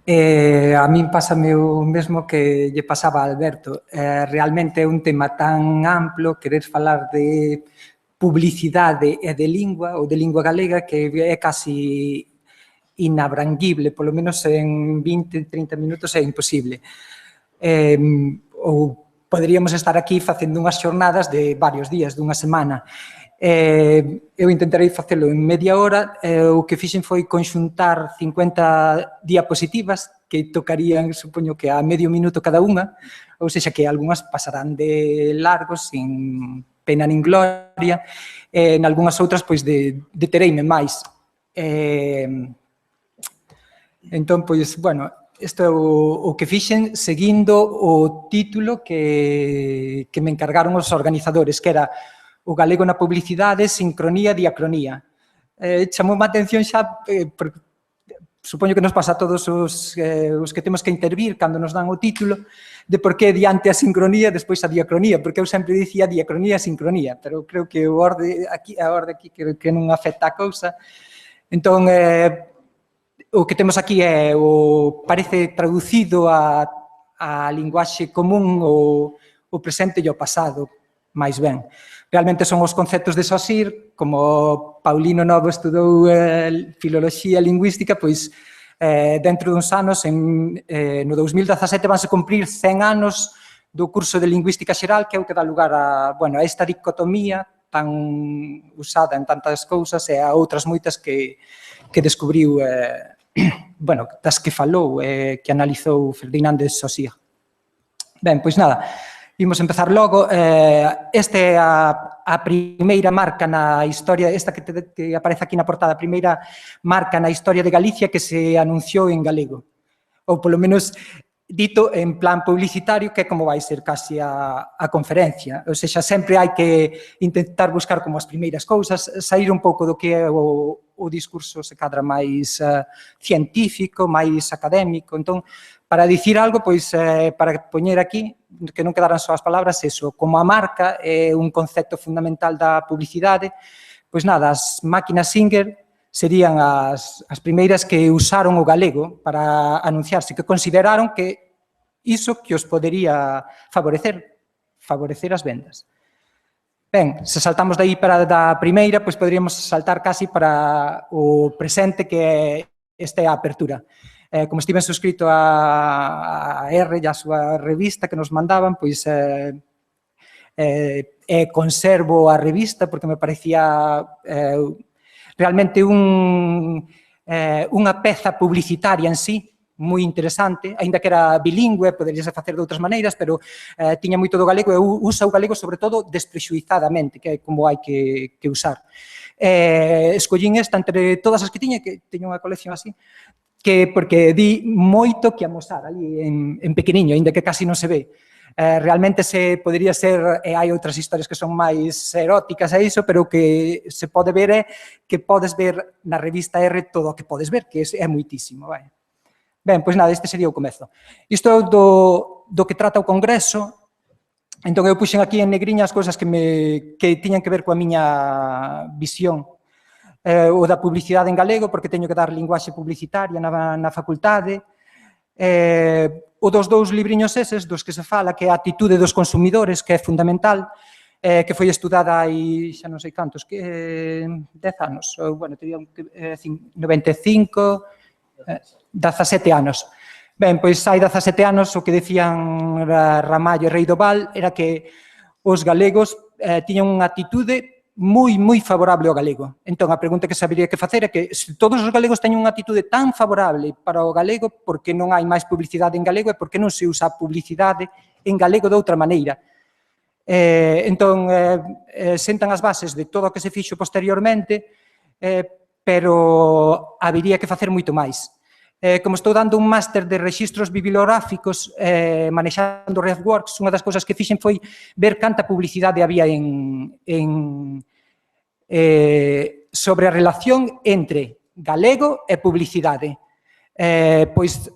A min pásame o mesmo que lle pasaba a Alberto. Realmente é un tema tan amplo, querer falar de publicidade e de lingua, ou de lingua galega, que é casi inabranguible, polo menos en 20, 30 minutos é imposible. Ou poderíamos estar aquí facendo unhas xornadas de varios días, dunha semana. Eu intentarei facelo en media hora. O que fixen foi conxuntar 50 diapositivas que tocarían, supoño que a medio minuto cada unha, ou seja, que algunhas pasarán de largos, sin pena nin gloria, en algunhas outras, pois, detereime máis. Entón, pois, bueno, isto é o que fixen seguindo o título que me encargaron os organizadores, que era o galego na publicidade, sincronía, diacronía. Chamou a atención xa, supoño que nos pasa a todos os que temos que intervir cando nos dan o título, de por que diante a sincronía, despois a diacronía, porque eu sempre dicía diacronía e sincronía, pero creo que a orde aquí que non afecta a cousa. Entón, o que temos aquí é parece traducido a linguaxe común o presente e o pasado, máis ben. Realmente son os conceptos de Saussure, como Paulino Novo estudou filoloxía lingüística, pois dentro duns anos, no 2017, vanse cumprir 100 anos do curso de lingüística xeral, que é o que dá lugar a esta dicotomía tan usada en tantas cousas e a outras moitas que descubriu, bueno, das que falou, que analizou Fernández Saussure. Ben, pois nada, imos empezar logo. Esta é a primeira marca na historia, esta que aparece aquí na portada, a primeira marca na historia de Galicia que se anunciou en galego. Ou polo menos dito en plan publicitario, que é como vai ser casi a conferencia. Ou seja, sempre hai que intentar buscar como as primeiras cousas, sair un pouco do que é o discurso se cadra máis científico, máis académico. Entón, para dicir algo, pois, para poñer aquí, que non quedaran só as palabras, eso, como a marca é un concepto fundamental da publicidade, pois nada, as máquinas Singer serían as primeiras que usaron o galego para anunciarse, que consideraron que iso que os podería favorecer as vendas. Ben, se saltamos de aí para da primeira, pois poderíamos saltar casi para o presente, que esta é a apertura. Como estiven suscrito a R e a súa revista que nos mandaban, pois conservo a revista porque me parecía realmente unha peza publicitaria en sí, moi interesante, aínda que era bilingüe, poderíase facer de outras maneiras, pero tiña moito do galego e usa o galego, sobre todo, desprexuizadamente, que é como hai que usar. Escollín esta entre todas as que tiña, que teño unha colección así, porque di moito que amosar ali en pequeniño, aínda que casi non se ve. Realmente se podería ser, e hai outras historias que son máis eróticas a iso, pero o que se pode ver é que podes ver na revista R todo o que podes ver, que é moitísimo. Ben, pois nada, este sería o comezo. Isto é do que trata o Congreso. Entón, eu puxen aquí en negriña as cousas que tiñan que ver coa miña visión o da publicidade en galego, porque teño que dar linguaxe publicitaria na facultade. O dos dous libriños eses, dos que se fala, que é a actitude dos consumidores, que é fundamental, que foi estudada hai, xa non sei cantos, 10 anos, bueno, tería 95, 17 anos. Ben, pois hai 17 anos o que decían Ramallo e Rei do Val era que os galegos tiñan unha actitude moi favorable ao galego. Entón, a pregunta que se habería que facer é que se todos os galegos teñen unha actitude tan favorable para o galego, por que non hai máis publicidade en galego e por que non se usa a publicidade en galego de outra maneira? Entón, sentan as bases de todo o que se fixo posteriormente, pero habería que facer moito máis. Como estou dando un máster de rexistros bibliográficos manexando RefWorks, unha das cousas que fixen foi ver canta publicidade había sobre a relación entre galego e publicidade. Pois,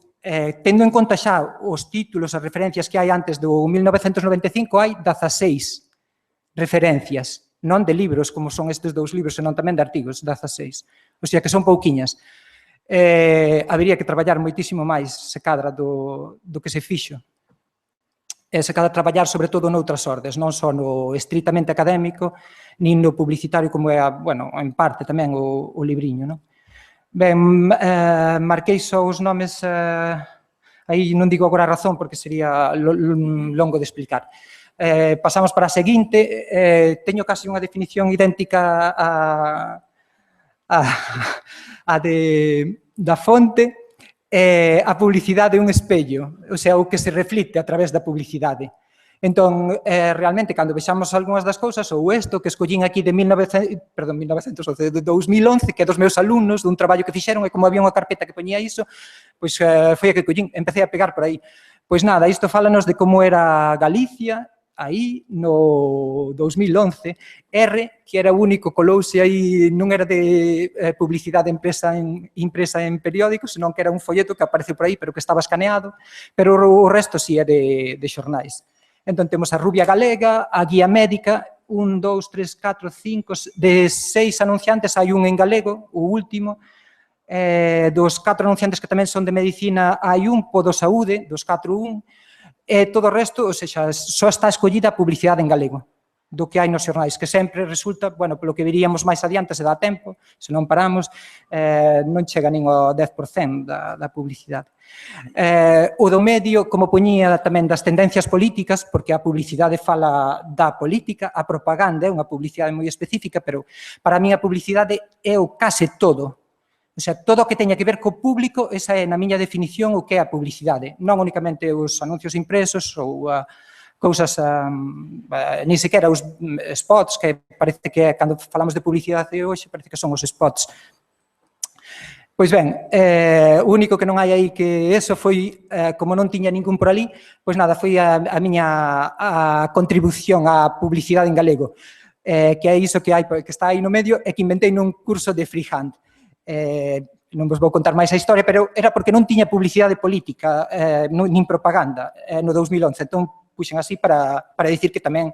tendo en conta xa os títulos, as referencias que hai antes do 1995, hai 16 referencias, non de libros, como son estes dous libros, senón tamén de artigos, 16. O sea, que son pouquiñas. Habería que traballar moitísimo máis, se cadra, do que se fixo. Se cadra traballar, sobre todo, noutras ordes, non só no estritamente académico, nin no publicitario, como é, bueno, en parte tamén o libriño, non? Ben, marquei só os nomes, aí non digo agora a razón, porque sería longo de explicar. Pasamos para a seguinte, teño casi unha definición idéntica da fonte. A publicidade é un espello, o sea, o que se reflicte a través da publicidade. Entón, realmente, cando vexamos algunhas das cousas, ou isto que escollín aquí de 2011, que é dos meus alumnos, dun traballo que fixeron, e como había unha carpeta que poñía iso, pois foi a que collín, empecé a pegar por aí. Pois nada, isto fálanos de como era Galicia, aí no 2011, R, que era o único, colouse aí, non era de publicidade impresa en periódicos, senón que era un folleto que apareceu por aí, pero que estaba escaneado, pero o resto sí é de xornais. Entón, temos a Rubia Galega, a Guía Médica, 1, 2, 3, 4, 5, de 6 anunciantes, hai un en galego, o último, dos 4 anunciantes que tamén son de medicina, hai un po do saúde, dos 4, un, e todo o resto, ou seja, só está escollida a publicidade en galego. do que hai nos xornais, que sempre resulta, bueno, polo que veríamos máis adiante, se dá tempo, se non paramos, non chega nin ao 10% da publicidade. O do medio, como poñía tamén das tendencias políticas, porque a publicidade fala da política, a propaganda é unha publicidade moi específica, pero para mí a publicidade é o case todo. O sea, todo o que teña que ver co público, esa é, na miña definición, o que é a publicidade. Non únicamente os anuncios impresos ou cousas, ni sequera os spots, que parece que cando falamos de publicidade hoxe, parece que son os spots. Pois ben, o único que non hai aí que eso foi, como non tiña ningún por ali, pois nada, foi a miña contribución á publicidade en galego, que é iso que está aí no medio e que inventei nun curso de freehand. Non vos vou contar máis a historia, pero era porque non tiña publicidade política, nin propaganda, no 2011. Entón, puxen así para dicir que tamén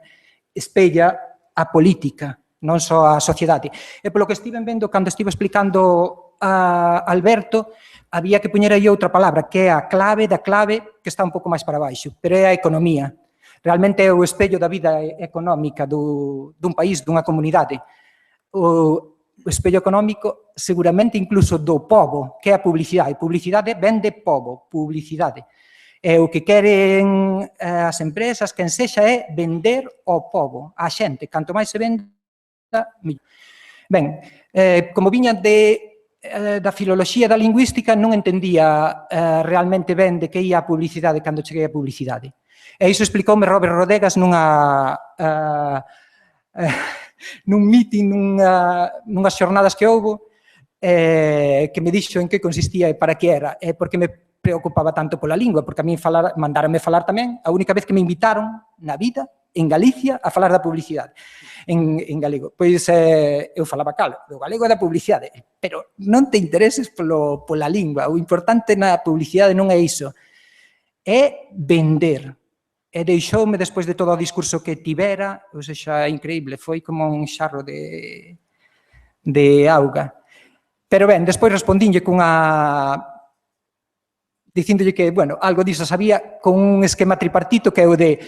espella a política, non só a sociedade. E polo que estiven vendo, cando estive explicando a Alberto, había que poñer aí outra palabra, que é a clave da clave, que está un pouco máis para baixo, pero é a economía. Realmente é o espello da vida económica dun país, dunha comunidade. O espello económico, seguramente incluso do pobo, que é a publicidade. Publicidade vende pobo, publicidade. E o que queren as empresas, quen sexa, é vender ao pobo, á xente. Canto máis se venda, mellor. Ben, como viña da filoloxía da lingüística, non entendía realmente ben de que ia a publicidade cando cheguei a publicidade. E iso explicoume Robert Rodegas nun meeting, nunhas xornadas que houbo, que me dixo en que consistía e para que era, e porque me preocupaba tanto pola lingua, porque a mí mandaronme falar tamén, a única vez que me invitaron na vida, en Galicia, a falar da publicidade, en galego. Pois eu falaba do galego e da publicidade, pero non te intereses pola lingua, o importante na publicidade non é iso, é vender. E deixoume, despois de todo o discurso que tivera, ou seja, increíble, foi como un xarro de auga. Pero ben, despois respondínlle dicíndolle que, bueno, algo diso sabía, con un esquema tripartito que é o de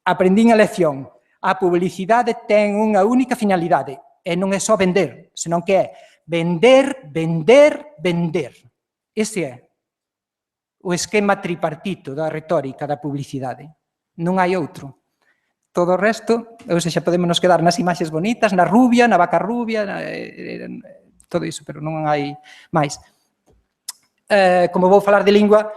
aprendín a lección. A publicidade ten unha única finalidade, e non é só vender, senón que é vender, vender, vender. Ese é o esquema tripartito da retórica da publicidade. Non hai outro. Todo o resto, ou seja, podemos nos quedar nas imaxes bonitas, na rubia, na vaca rubia, todo iso, pero non hai máis. Como vou falar de lingua,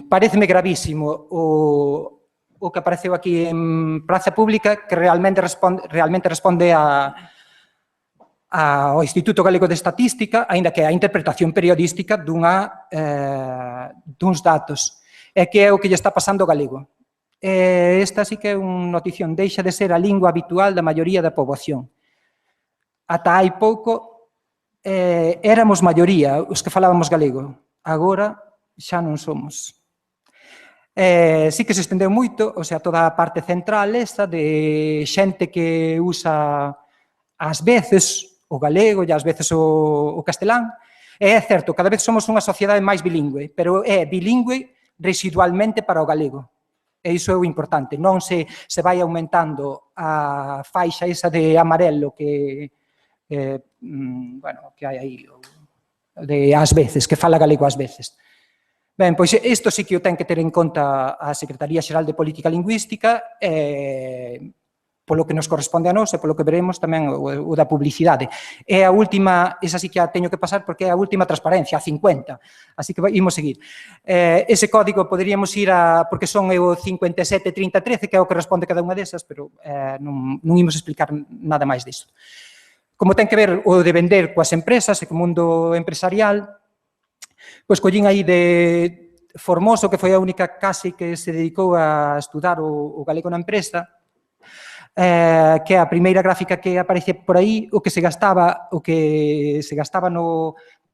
pareceme gravísimo o que apareceu aquí en Praza Pública, que realmente responde ao Instituto Galego de Estatística, aínda que a interpretación periodística duns datos. É que é o que lle está pasando ao galego. Esta sí que é unha notición, deixa de ser a lingua habitual da maioría da poboación. Ata hai pouco éramos maioría os que falábamos galego, agora xa non somos. Sí que se estendeu moito, o sea, toda a parte central esta de xente que usa ás veces o galego e ás veces o castelán. É certo, cada vez somos unha sociedade máis bilingüe, pero é bilingüe residualmente para o galego. E iso é o importante. Non se vai aumentando a faixa esa de amarelo que hai aí, de ás veces, que fala galego ás veces. Ben, pois isto sí que o ten que ter en conta a Secretaría Xeral de Política Lingüística, polo que nos corresponde a nós e polo que veremos tamén o da publicidade. É a última, esa sí que a teño que pasar porque é a última transparencia, a 50, así que imos seguir. Ese código poderíamos ir porque son o 573013, que é o que responde cada unha desas, pero non imos explicar nada máis disso. Como ten que ver o de vender coas empresas e co mundo empresarial, pois collín aí de Formoso, que foi a única case que se dedicou a estudar o galego na empresa, que é a primeira gráfica que aparece por aí, o que se gastaba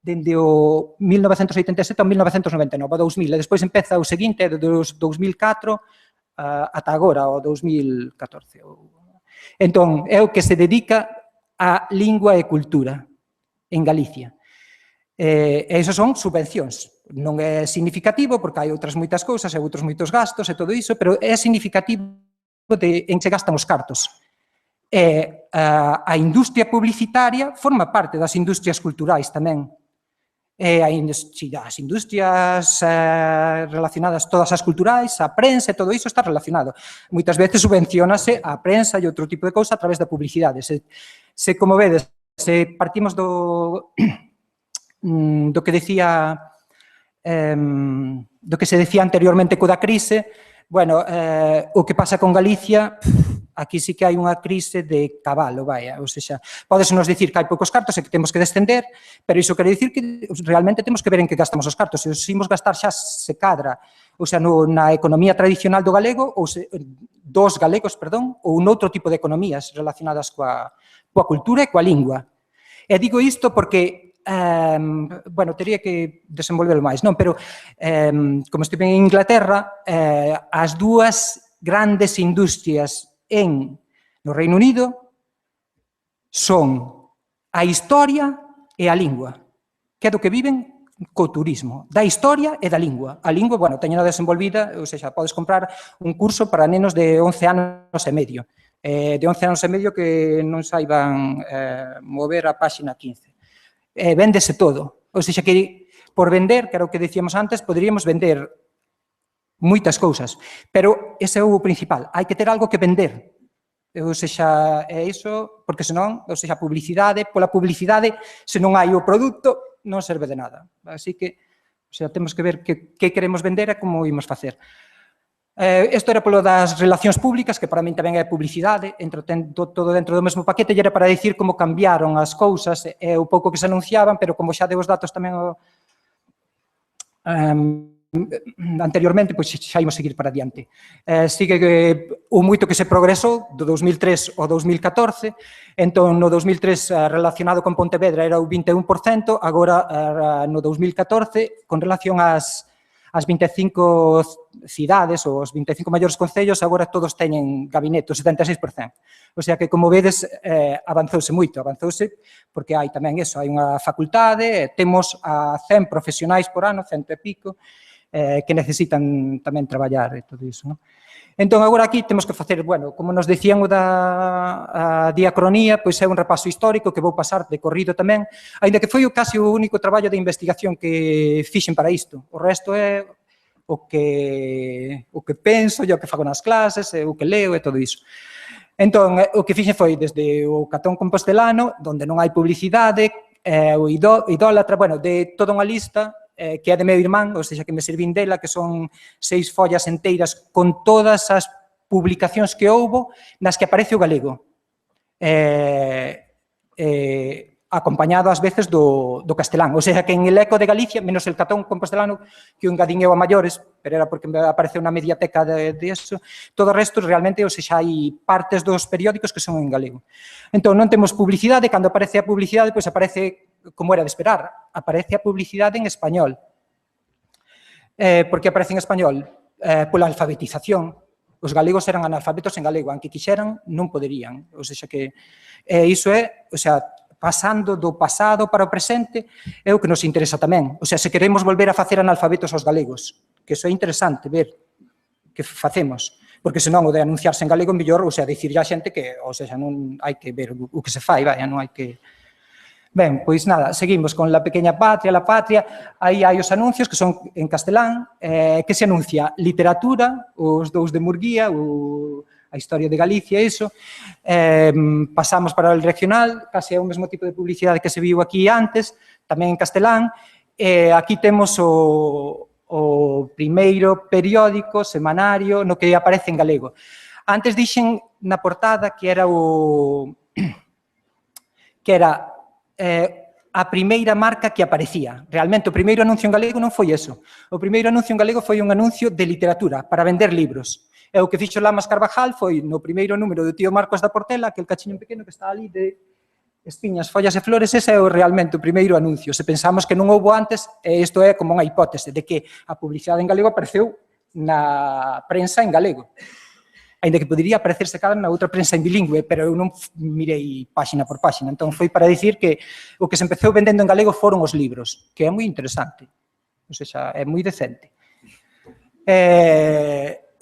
dende o 1987 ao 1999, ao 2000, e despois empeza o seguinte, do 2004 ata agora, o 2014. Entón, é o que se dedica a lingua e cultura en Galicia. E iso son subvencións. Non é significativo, porque hai outras moitas cousas e outros moitos gastos e todo iso, pero é significativo en que se gastan os cartos. E a industria publicitaria forma parte das industrias culturais tamén. As industrias relacionadas, todas as culturais, a prensa, todo iso está relacionado. Moitas veces subvencionase a prensa e outro tipo de cousa a través da publicidade. Se como vedes, se partimos do que decía do que se decía anteriormente co da crise, bueno, o que pasa con Galicia, aquí sí que hai unha crise de cabalo, vaya, ou seja, podes nos dicir que hai poucos cartos e que temos que descender, pero iso quere dicir que realmente temos que ver en que gastamos os cartos, se os imos gastar xa se cadra, ou sea, na economía tradicional do galego, ou dos galegos, perdón, ou noutro tipo de economías relacionadas coa cultura e coa lingua. E digo isto porque bueno, teria que desenvolverlo máis, non? Pero, como estive en Inglaterra, as dúas grandes industrias no Reino Unido son a historia e a lingua, que é do que viven co turismo, da historia e da lingua. A lingua, bueno, teñena desenvolvida, ou seja, podes comprar un curso para nenos de 11 anos e medio, de 11 anos e medio que non saiban mover a páxina 15. Véndese todo. Ou seja, que por vender, que era o que dicíamos antes, poderíamos vender moitas cousas, pero ese é o principal, hai que ter algo que vender. Ou seja, é iso, porque senón, ou seja, publicidade, pola publicidade, se non hai o produto, non serve de nada. Así que, ou seja, temos que ver que queremos vender e como imos facer. Isto era polo das relacións públicas, que para min tamén é publicidade, todo dentro do mesmo paquete, e era para dicir como cambiaron as cousas, e o pouco que se anunciaban, pero como xa deu os datos tamén anteriormente, pois xa imos seguir para diante. Sigue o moito que se progresou do 2003 ao 2014, entón no 2003 relacionado con Pontevedra era o 21%, agora no 2014, con relación ás 25 cidades ou os 25 maiores concellos, agora todos teñen gabinete, o 76%. O sea que, como vedes, avanzouse moito, porque hai tamén eso, hai unha facultade, temos a 100 profesionais por ano, 100 e pico, que necesitan tamén traballar e todo iso, non? Entón, agora aquí temos que facer, bueno, como nos decían o da diacronía, pois é un repaso histórico que vou pasar de corrido tamén, aínda que foi casi o único traballo de investigación que fixen para isto. O resto é o que penso, o que fago nas clases, o que leo e todo iso. Entón, o que fixen foi desde o Catón Compostelano, onde non hai publicidade, o Idólatra, bueno, de toda unha lista que é de meu irmán, ou seja, que me servín dela, que son 6 follas enteiras con todas as publicacións que houbo nas que aparece o galego, acompañado ás veces do castelán. Ou seja, que en el Eco de Galicia, menos el Catón Compostelano, que un gadiñeu a maiores, pero era porque me apareceu na mediateca de eso, todo o resto realmente, ou seja, hai partes dos periódicos que son en galego. Entón, non temos publicidade, cando aparece a publicidade, pois aparece, como era de esperar, aparece a publicidade en español. Por que aparece en español? Pola alfabetización. Os galegos eran analfabetos en galego, aunque quixeran, non poderían. Ou seja, que iso é, ou seja, pasando do pasado para o presente, é o que nos interesa tamén. Ou seja, se queremos volver a facer analfabetos aos galegos, que iso é interesante ver que facemos, porque senón o de anunciarse en galego mellor, ou seja, dicirlle a xente que, ou seja, non hai que ver o que se fai, vai, non hai que... Ben, pois nada, seguimos con La Pequeña Patria, La Patria, aí hai os anuncios que son en castelán, que se anuncia literatura, os dous de Murguía, a historia de Galicia, iso, pasamos para o regional, case é o mesmo tipo de publicidade que se viu aquí antes, tamén en castelán, aquí temos o primeiro periódico, semanario, no que aparece en galego. Antes dixen na portada que era a primeira marca que aparecía. Realmente, o primeiro anuncio en galego non foi eso. O primeiro anuncio en galego foi un anuncio de literatura para vender libros. E o que fixo Lamas Carvajal foi no primeiro número do Tío Marcos da Portela, aquel cachiño pequeno que está ali de espiñas, follas e flores, ese é realmente o primeiro anuncio. Se pensamos que non houbo antes, isto é como unha hipótese de que a publicidade en galego apareceu na prensa en galego. Ainda que podería aparecerse cada na outra prensa en bilingüe, pero eu non mirei páxina por páxina. Entón, foi para dicir que o que se empezou vendendo en galego foron os libros, que é moi interesante. Ou seja, é moi decente.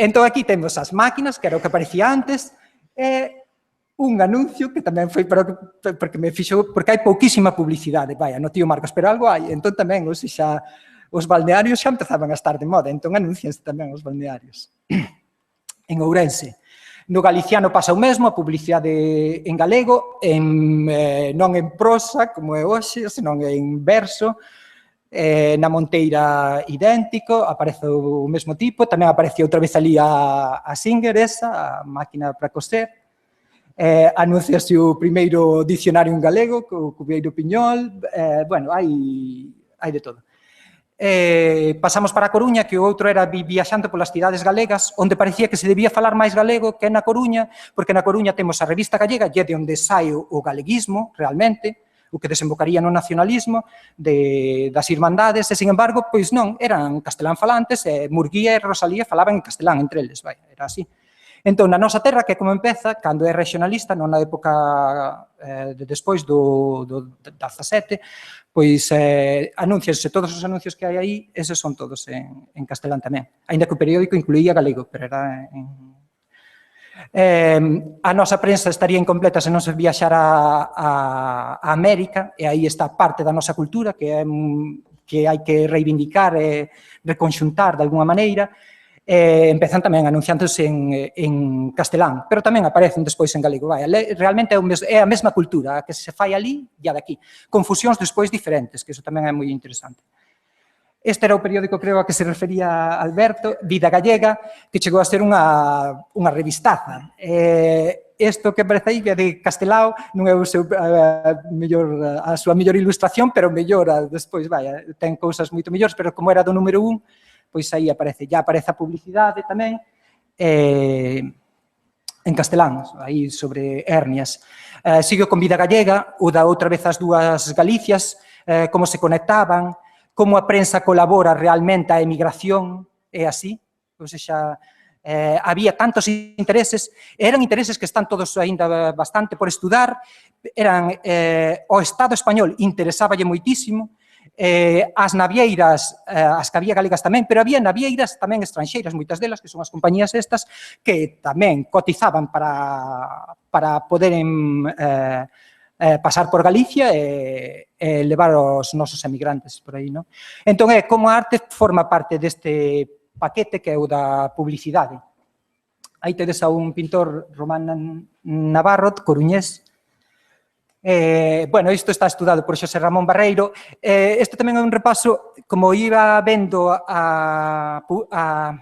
Entón, aquí temos as máquinas, que era o que aparecía antes, e un anuncio que tamén foi porque me fixo, porque hai pouquísima publicidade, vaya, no Tío Marcos, pero algo hai, entón tamén, ou seja, os balnearios xa empezaban a estar de moda, entón anuncianse tamén os balnearios. En Ourense. No galiciano pasa o mesmo, a publicidade en galego, non en prosa, como é hoxe, senón en verso, na Monteira idéntico, aparece o mesmo tipo, tamén aparece outra vez ali a Singer esa, a máquina para coser, anunciase o primeiro dicionario en galego, co Cubeiro Piñol, bueno, hai de todo. Pasamos para a Coruña, que o outro era viaxando polas cidades galegas, onde parecía que se debía falar máis galego que na Coruña, porque na Coruña temos a revista gallega, e de onde sai o galeguismo, realmente, o que desembocaría no nacionalismo das irmandades, e, sin embargo, pois non, eran castelán falantes, e Murguía e Rosalía falaban en castelán entre eles, vai, era así. Entón, na nosa terra, que como empeza, cando é regionalista, non na época despois do 17, pois anuncianse todos os anuncios que hai aí, eses son todos en castelán tamén. Ainda que o periódico incluía galego, pero era en... A nosa prensa estaría incompleta se non se viaxara a América, e aí está parte da nosa cultura, que hai que reivindicar e reconxuntar de alguna maneira. Empezan tamén anunciándose en castelán, pero tamén aparecen despois en galego. Realmente é a mesma cultura, a que se fai ali e a daqui. Confusións despois diferentes, que iso tamén é moi interesante. Este era o periódico, creo, a que se refería Alberto, Vida Gallega, que chegou a ser unha revistaza. Isto que aparece aí, de Castelao, non é a súa mellor ilustración, pero mellor despois, ten cousas moito mellores, pero como era do número 1, pois aí aparece, já aparece a publicidade tamén, en castelán, aí sobre hernias. Sigo con Vida Gallega, o da outra vez as dúas Galicias, como se conectaban, como a prensa colabora realmente a emigración, é así, ou seja, había tantos intereses, eran intereses que están todos aínda bastante por estudar, o Estado español interesáballe moitísimo, as navieiras, as que había galegas tamén, pero había navieiras tamén estranxeiras, moitas delas, que son as compañías estas, que tamén cotizaban para poderen pasar por Galicia e levar os nosos emigrantes por aí, non? Entón, como a arte forma parte deste paquete que é o da publicidade. Aí tedes a un pintor, Román Navarro, coruñés. Bueno, isto está estudado por Xosé Ramón Barreiro. Isto tamén é un repaso, como iba vendo a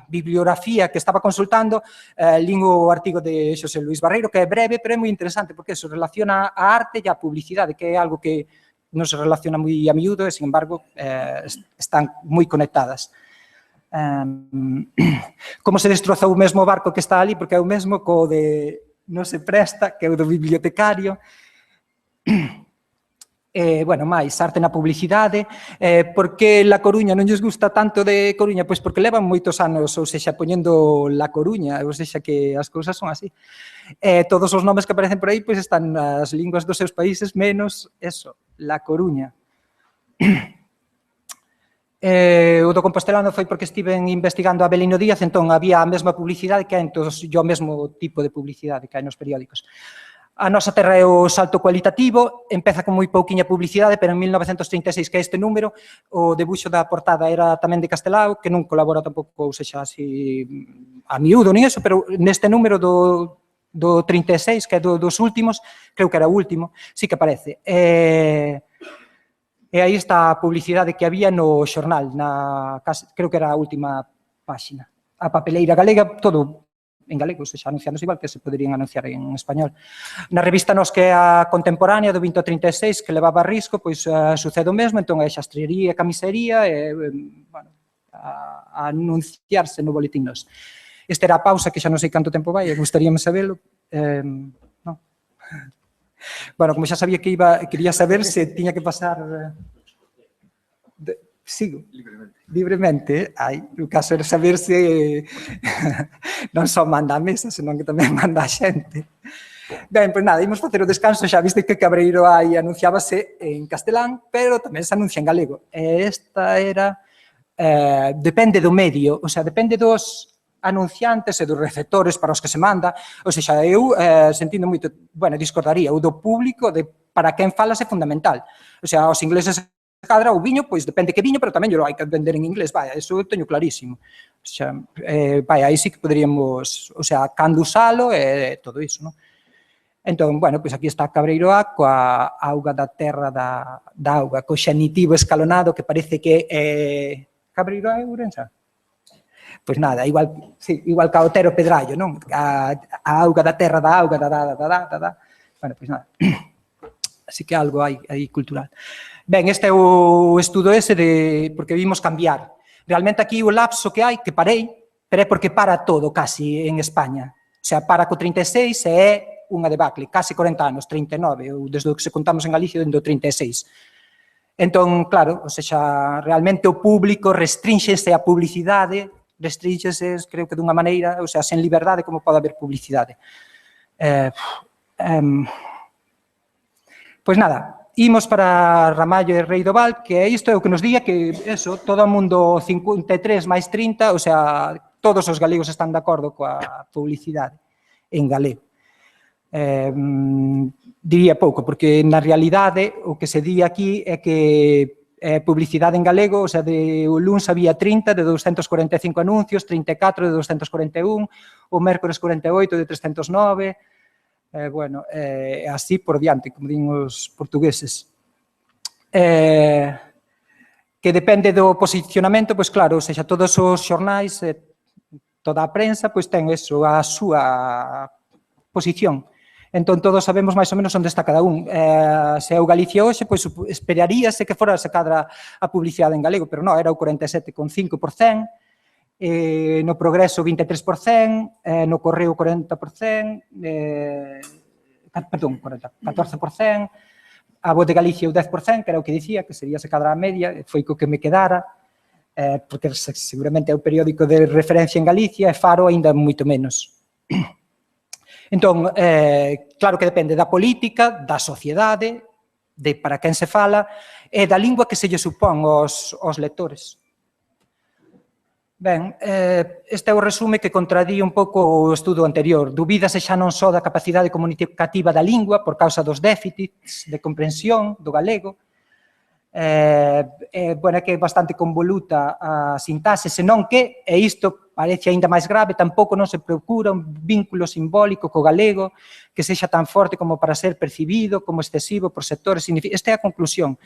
bibliografía que estaba consultando, lín o artigo de Xosé Luís Barreiro, que é breve, pero é moi interesante, porque eso relaciona a arte e a publicidade, que é algo que non se relaciona moi a miúdo e, sin embargo, están moi conectadas. Como se destrozou o mesmo barco que está ali, porque é o mesmo co de non se presta, que é o do bibliotecario. Bueno, máis arte na publicidade. Por que La Coruña non lles gusta tanto de Coruña? Pois porque levan moitos anos, ou sexa, poñendo La Coruña, ou sexa, que as cousas son así. Todos os nomes que aparecen por aí pois están nas linguas dos seus países, menos eso, La Coruña. O do compostelano foi porque estiven investigando a Avelino Díaz, entón había a mesma publicidade que hai en todos, o mesmo tipo de publicidade que hai nos periódicos. A nosa terra é o salto cualitativo, empeza con moi pouquiña publicidade, pero en 1936, que é este número, o debuxo da portada era tamén de Castelao, que non colabora tampouco, ou sexa, así a miúdo, nin eso, pero neste número do 36, que é dos últimos, creo que era o último, sí que aparece. E aí está a publicidade que había no xornal, creo que era a última páxina. A papeleira galega, todo en galego, ou seja, anunciándose igual que se poderían anunciar en español. Na revista Nos, que é a contemporánea do 2036, que levaba a risco, pois sucede o mesmo, entón é xastrería e camisería, bueno, a anunciarse no boletín Nos. Esta era a pausa, que xa non sei canto tempo vai, gustaríame sabelo. Non. Bueno, como xa sabía que quería saber se tiña que pasar... Sigo. Libremente. O caso era saber se non só manda a mesa, senón que tamén manda a xente. Ben, pois nada, imos facer o descanso, xa viste que Cabreiro aí anunciábase en castelán, pero tamén se anuncia en galego. Esta era... Depende do medio, o sea, depende dos anunciantes e dos receptores para os que se manda. Ou seja, eu sentindo moito, bueno, discordaría, o do público, de para quen falas é fundamental. O sea, os ingleses cadra o viño, pois depende que viño, pero tamén lo hai que vender en inglés, vaya, eso eu teño clarísimo. O sea, vaya, aí sí que poderíamos, o sea, cando usalo e todo iso, non? Entón, bueno, pois aquí está Cabreiroa coa auga da terra da auga, co xenitivo escalonado que parece que é... Cabreiroa é Ourense? Pois nada, igual, sí, igual ca Otero Pedrallo, non? A auga da terra da auga, da. Bueno, pois nada. Así que algo hai cultural. Ben, este é o estudo ese de... porque vimos cambiar. Realmente aquí o lapso que hai, que parei, pero é porque para todo casi en España. O sea, para co 36 e é unha debacle, casi 40 anos, 39, ou desde o que se contamos en Galicia, dentro do 36. Entón, claro, o sea, realmente o público restrinxese a publicidade, restrinxese, creo que dunha maneira, o sea, sen liberdade, como pode haber publicidade. Pois nada, imos para Ramallo e Rei do Val, que isto é o que nos diga que, eso, todo o mundo 53 máis 30, o sea, todos os galegos están de acordo coa publicidade en galego. Diría pouco, porque na realidade o que se di aquí é que publicidade en galego, o sea, de o luns había 30 de 245 anuncios, 34 de 241, o mércores 48 de 309, bueno, así por diante, como din os portugueses. Que depende do posicionamento, pois claro, ou seja, todos os xornais, toda a prensa, pois ten eso, a súa posición. Entón, todos sabemos máis ou menos onde está cada un. Se é o Galicia hoxe, pois esperaríase que fora se cadra a publicidade en galego, pero non, era o 47,5%, no Progreso 23%, no Correo 40%, perdón, 14%, a Voz de Galicia o 10%, que era o que dicía, que sería se cadra a media, foi co que me quedara, porque seguramente é o periódico de referencia en Galicia, e Faro aínda moito menos. Entón, claro que depende da política, da sociedade, de para quen se fala, e da lingua que se lle supón aos lectores. Ben, este é o resume que contradí un pouco o estudo anterior. Dubídase xa non só da capacidade comunicativa da lingua por causa dos déficits de comprensión do galego, bueno, é que é bastante convoluta a sintaxe, senón que, e isto parece aínda máis grave, tampouco non se procura un vínculo simbólico co galego que sexa tan forte como para ser percibido como excesivo por sectores significativos. Esta é a conclusión,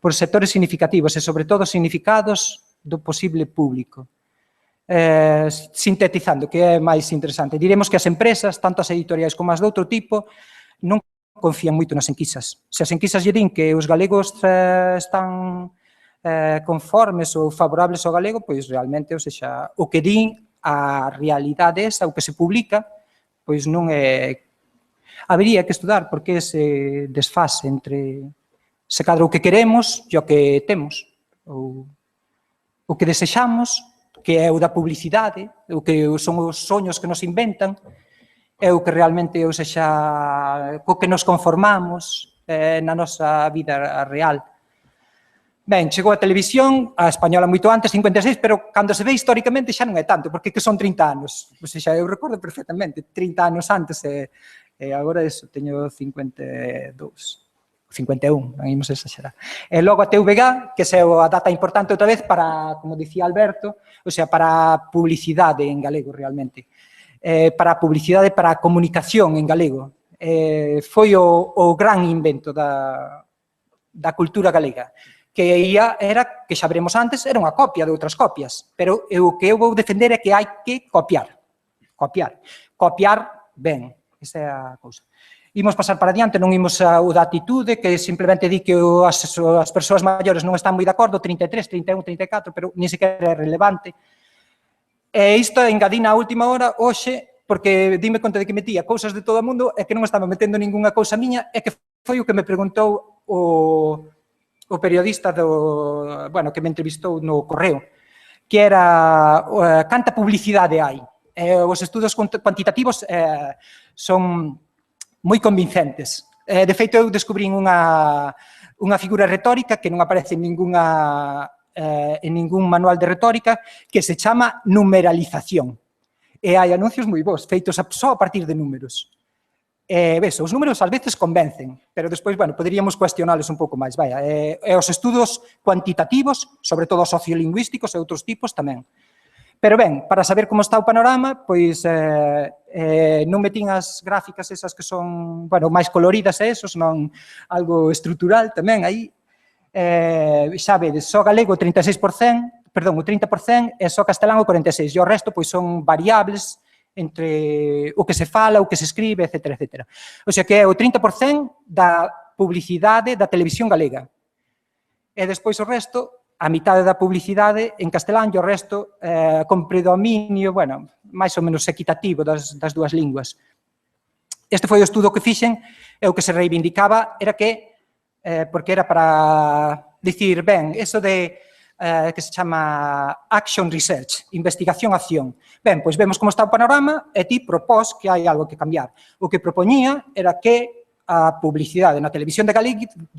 por sectores significativos e, sobre todo, significados do posible público. Sintetizando, que é máis interesante, diremos que as empresas, tanto as editoriais como as de outro tipo, non confían moito nas enquisas. Se as enquisas lle din que os galegos están conformes ou favorables ao galego, pois realmente, ou seja, o que din a realidade esa, o que se publica, pois non é... Habería que estudar por que ese desfase entre se cadra o que queremos e o que temos, ou o que desexamos, que é o da publicidade, o que son os soños que nos inventan, é o que realmente, ou seja, co que nos conformamos na nosa vida real. Ben, chegou a televisión, a española moito antes, 56, pero cando se ve históricamente xa non é tanto, porque que son 30 anos. Ou seja, eu recordo perfectamente, 30 anos antes, e agora eso, teño 52, 51, non imos exagerar. E logo a TVG, que é a data importante outra vez para, como dicía Alberto, ou sea, para a publicidade en galego realmente. Para a publicidade, para a comunicación en galego. Foi o gran invento da cultura galega, que era, que xa veremos antes, era unha copia de outras copias, pero o que eu vou defender é que hai que copiar. Copiar ben, esa é a cousa. Imos pasar para diante, non imos o da atitude, que simplemente di que as persoas maiores non están moi de acordo, 33, 31, 34, pero ni sequera é relevante. E isto engadina a última hora, hoxe, porque dime conta de que metía cousas de todo o mundo e que non estaba metendo ningunha cousa miña, e que foi o que me preguntou o periodista que me entrevistou no Correo, que era canta publicidade hai. Os estudos cuantitativos son moi convincentes. De feito, eu descubrín unha figura retórica que non aparece en ningún manual de retórica, que se chama numeralización. E hai anuncios moi bons, feitos só a partir de números. Ves, os números ás veces convencen, pero despois, bueno, poderíamos cuestionales un pouco máis, vaya. E os estudos cuantitativos, sobre todo sociolingüísticos e outros tipos tamén. Pero ben, para saber como está o panorama, pois non metín as gráficas esas que son, bueno, máis coloridas e eso, senón algo estrutural tamén aí. Xa vedes, só galego o 36%, perdón, o 30% e só castelán o 46%, e o resto pois son variables entre o que se fala, o que se escribe, etc. etc. O sea que é o 30% da publicidade da televisión galega. E despois o resto, a mitade da publicidade en castelán e o resto con predominio, bueno, máis ou menos equitativo das dúas linguas. Este foi o estudo que fixen e o que se reivindicaba era que, porque era para dicir, ben, eso de que se chama Action Research, investigación-acción. Ben, pois vemos como está o panorama e ti propós que hai algo que cambiar. O que propoñía era que a publicidade na televisión de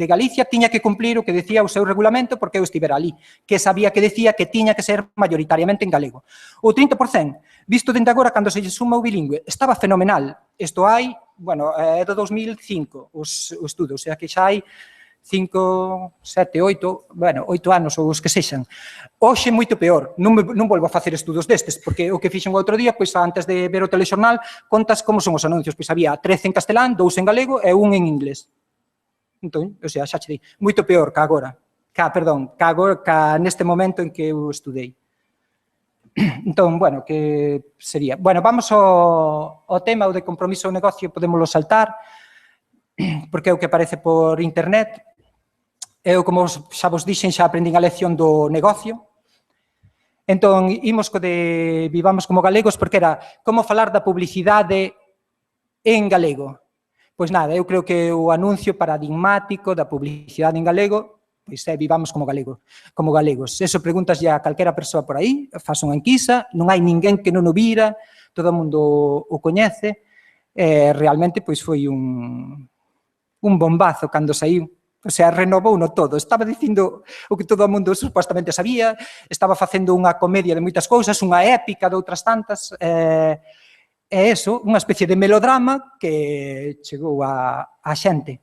Galicia tiña que cumplir o que decía o seu regulamento porque eu estivera ali, que sabía que decía que tiña que ser mayoritariamente en galego. O 30%, visto dende agora, cando se lle suma o bilingüe, estaba fenomenal. Isto hai, bueno, é do 2005 o estudo, o sea que xa hai 5, 7, 8, bueno, 8 anos ou os que sexan. Hoxe moito peor, non volvo a facer estudos destes, porque o que fixen o outro día, pois antes de ver o telexornal, contas como son os anuncios, pois había 13 en castelán, 2 en galego e 1 en inglés. Entón, o sea, xa che di, moito peor que agora, neste momento en que eu estudei. Entón, bueno, que sería? Bueno, vamos ao tema de compromiso ou negocio, podémoslo saltar, porque é o que aparece por internet. Eu, como xa vos dixen, xa aprendín a lección do negocio. Entón, imos co de Vivamos como galegos, porque era como falar da publicidade en galego. Pois nada, eu creo que o anuncio paradigmático da publicidade en galego pois é Vivamos como galegos. Eso preguntas a calquera persoa por aí, faz unha enquisa, non hai ninguén que non o vira, todo o mundo o coñece, realmente pois foi un bombazo cando saiu. O sea, renovouno todo. Estaba dicindo o que todo o mundo supostamente sabía, estaba facendo unha comedia de moitas cousas, unha épica de outras tantas, e eso, unha especie de melodrama que chegou a xente.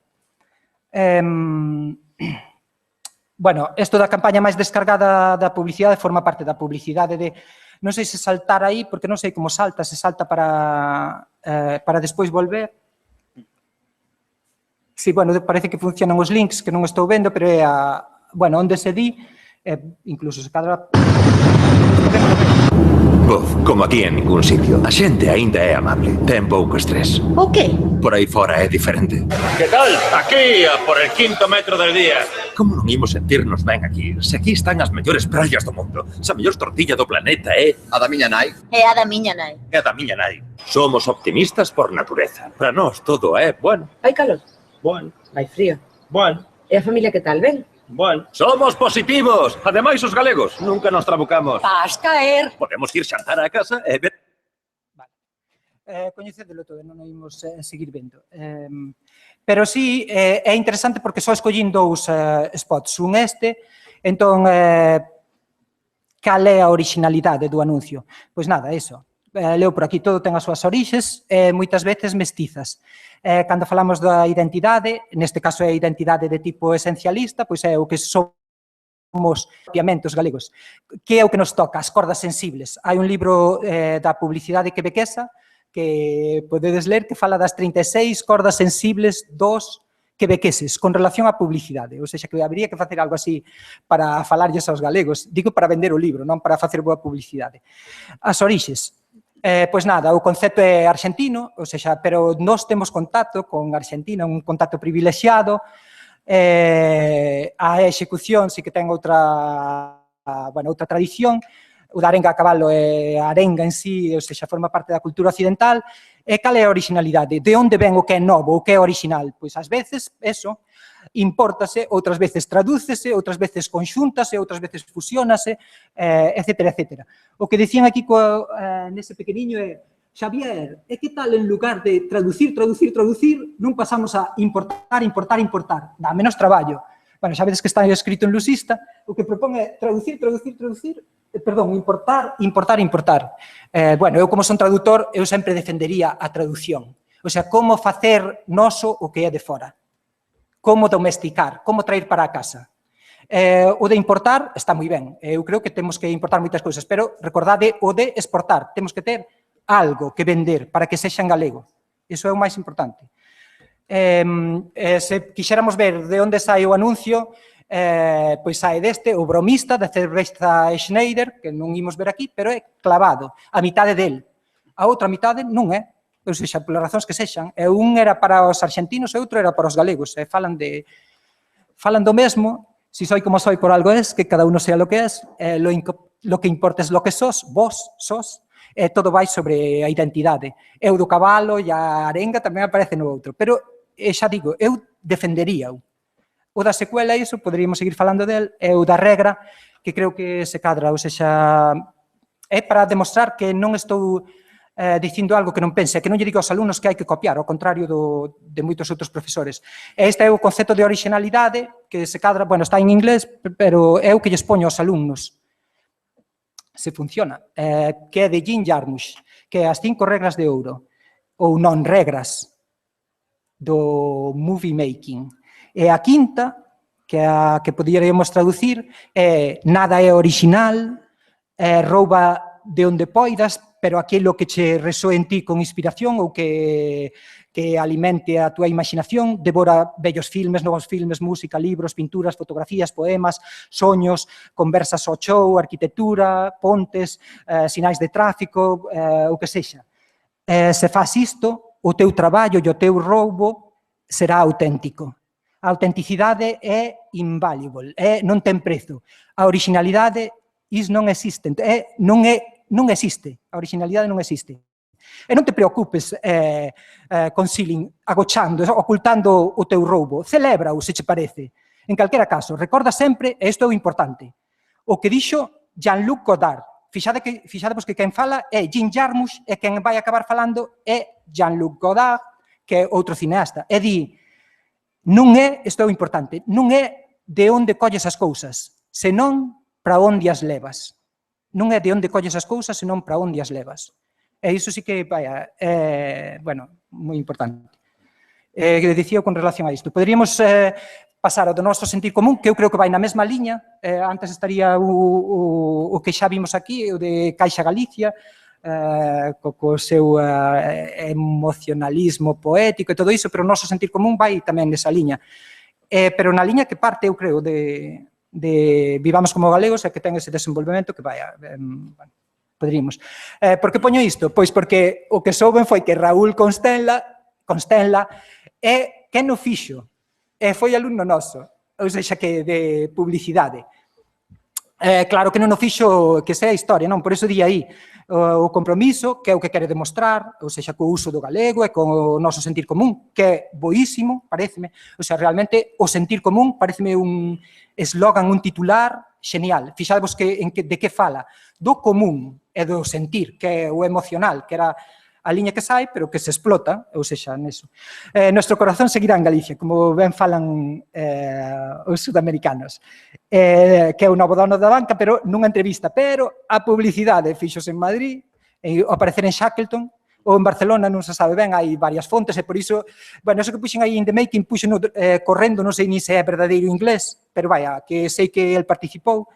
Bueno, isto da campaña máis descargada da publicidade forma parte da publicidade de... Non sei se saltar aí, porque non sei como salta, se salta para despois volver. Sí, bueno, parece que funcionan os links, que non estou vendo, pero é a... Bueno, onde se di, incluso se cadra... Como aquí en ningún sitio. A xente aínda é amable. Ten pouco estrés. O qué? Por aí fora é diferente. ¿Qué tal? Aquí, por el 5º metro del día. Como non imos sentirnos ben aquí? Se aquí están as mellores praias do mundo. Esa mellor tortilla do planeta é a da miña nai. É a da miña nai. É a da miña nai. Somos optimistas por natureza. Para nós todo é bueno. Hai calor. Bueno. Hai frío. Bueno. E a familia que tal, ben? Bueno. Somos positivos. Ademais, os galegos nunca nos trabucamos. Vas caer. Podemos ir xantar a casa e ver... Coñecedelo todo, non o imos seguir vendo. Pero sí, é interesante porque só escollín 2 spots. Un entón, cal é a originalidade do anuncio? Pois nada, eso. Leo por aquí, todo ten as súas orixes, moitas veces mestizas. Cando falamos da identidade, neste caso é a identidade de tipo esencialista, pois é o que somos propiamente os galegos. Que é o que nos toca? As cordas sensibles. Hai un libro da publicidade quebequesa que podedes ler que fala das 36 cordas sensibles dos quebequeses con relación á publicidade. Ou seja, que habría que facer algo así para falarlles aos galegos. Digo para vender o libro, non para facer boa publicidade. As orixes. Pois nada, o concepto é argentino, ou seja, pero nós temos contacto con Argentina, un contacto privilexiado, a execución sí que ten outra tradición, o da arenga a cabalo é a arenga en sí, ou seja, forma parte da cultura occidental, e cal é a originalidade? De onde ven o que é novo, o que é original? Pois ás veces, eso, impórtase, outras veces tradúcese, outras veces conxúntase, outras veces fusiónase, etcétera, etcétera. O que dicían aquí nese pequeniño é, Xavier, é que tal en lugar de traducir, non pasamos a importar? Dá menos traballo. Bueno, xa vedes que está escrito en lusista, o que propón é traducir, importar. Bueno, eu como son traductor, eu sempre defendería a traducción. O sea, como facer noso o que é de fora. Como domesticar, como traer para a casa. O de importar está moi ben. Eu creo que temos que importar moitas cousas, pero recordade o de exportar. Temos que ter algo que vender para que sexa en galego. Iso é o máis importante. Se quixéramos ver de onde sai o anuncio, pois sai deste, o bromista da cerveza Schneider, que non imos ver aquí, pero é clavado, a mitade del. A outra mitade non é, ou seja, polas razóns que sexan. Un era para os argentinos e outro era para os galegos. Falan do mesmo, si soy como soy por algo es, que cada uno sea lo que es, lo que importa es lo que sos, vos sos, todo vai sobre a identidade. Eu do cabalo e a arenga tamén aparece no outro, pero xa digo, eu defendería o da secuela, iso, poderíamos seguir falando del, e o da regra, que creo que se cadra, ou seja, é para demostrar que non estou dicindo algo que non pense, que non lle digo aos alumnos que hai que copiar, ao contrario de moitos outros profesores. Este é o concepto de originalidade, que se cadra, bueno, está en inglés, pero é o que lles poño aos alumnos, se funciona, que é de Jim Jarmusch, que é as 5 regras de ouro, ou non regras, do movie making. E a quinta, que é a que poderíamos traducir, é nada é original, rouba de onde poidas, pero aquilo que che resoe en ti con inspiración ou que alimente a túa imaginación, devora vellos filmes, novos filmes, música, libros, pinturas, fotografías, poemas, soños, conversas ao show, arquitectura, pontes, sinais de tráfico, o que sexa. Se faz isto, o teu traballo e o teu roubo será auténtico. A autenticidade é invaluable, non ten prezo. A originalidade non existe, non existe, a originalidade non existe. E non te preocupes concealing, agochando, ocultando o teu roubo, celebra-o se che parece. En calquera caso, recorda sempre, e isto é o importante, o que dixo Jean-Luc Godard. Fixadevos que quen fala é Jim Jarmusch e quen vai acabar falando é Jean-Luc Godard, que é outro cineasta. E di, non é, isto é o importante, non é de onde colles as cousas, senón para onde as levas. Non é de onde colles as cousas, senón para onde as levas. E iso sí que, vaya, bueno, moi importante. Que dicía con relación a isto. Poderíamos pasar ao do noso sentir común, que eu creo que vai na mesma liña. Antes estaría o que xa vimos aquí, o de Caixa Galicia, co seu emocionalismo poético e todo iso, pero o noso sentir común vai tamén nesa liña. Pero na liña que parte, eu creo, de Vivamos como galegos e que ten ese desenvolvemento que vaya, poderíamos. Por que poño isto? Pois porque o que souben foi que Raúl Constenla é quen o fixo, foi alumno noso, ou seja, que de publicidade. Claro que non o fixo que sea historia, non, por iso di aí o compromiso, que é o que quere demostrar, ou seja, co uso do galego e co noso sentir común, que é boísimo, pareceme, ou sea, realmente o sentir común pareceme un eslogan, un titular genial. Fixadevos de que fala, do común e do sentir, que é o emocional, que era a liña que sai, pero que se explota, ou seja, neso. Nuestro corazón seguirá en Galicia, como ben falan os sudamericanos, que é o novo dono da banca, pero nunha entrevista, pero a publicidade fixos en Madrid, aparecer en Shackleton, ou en Barcelona, non se sabe ben, hai varias fontes, e por iso, bueno, eso que puxen aí in the making, puxen correndo, non sei ni se é verdadeiro inglés, pero vaya, que sei que el participou,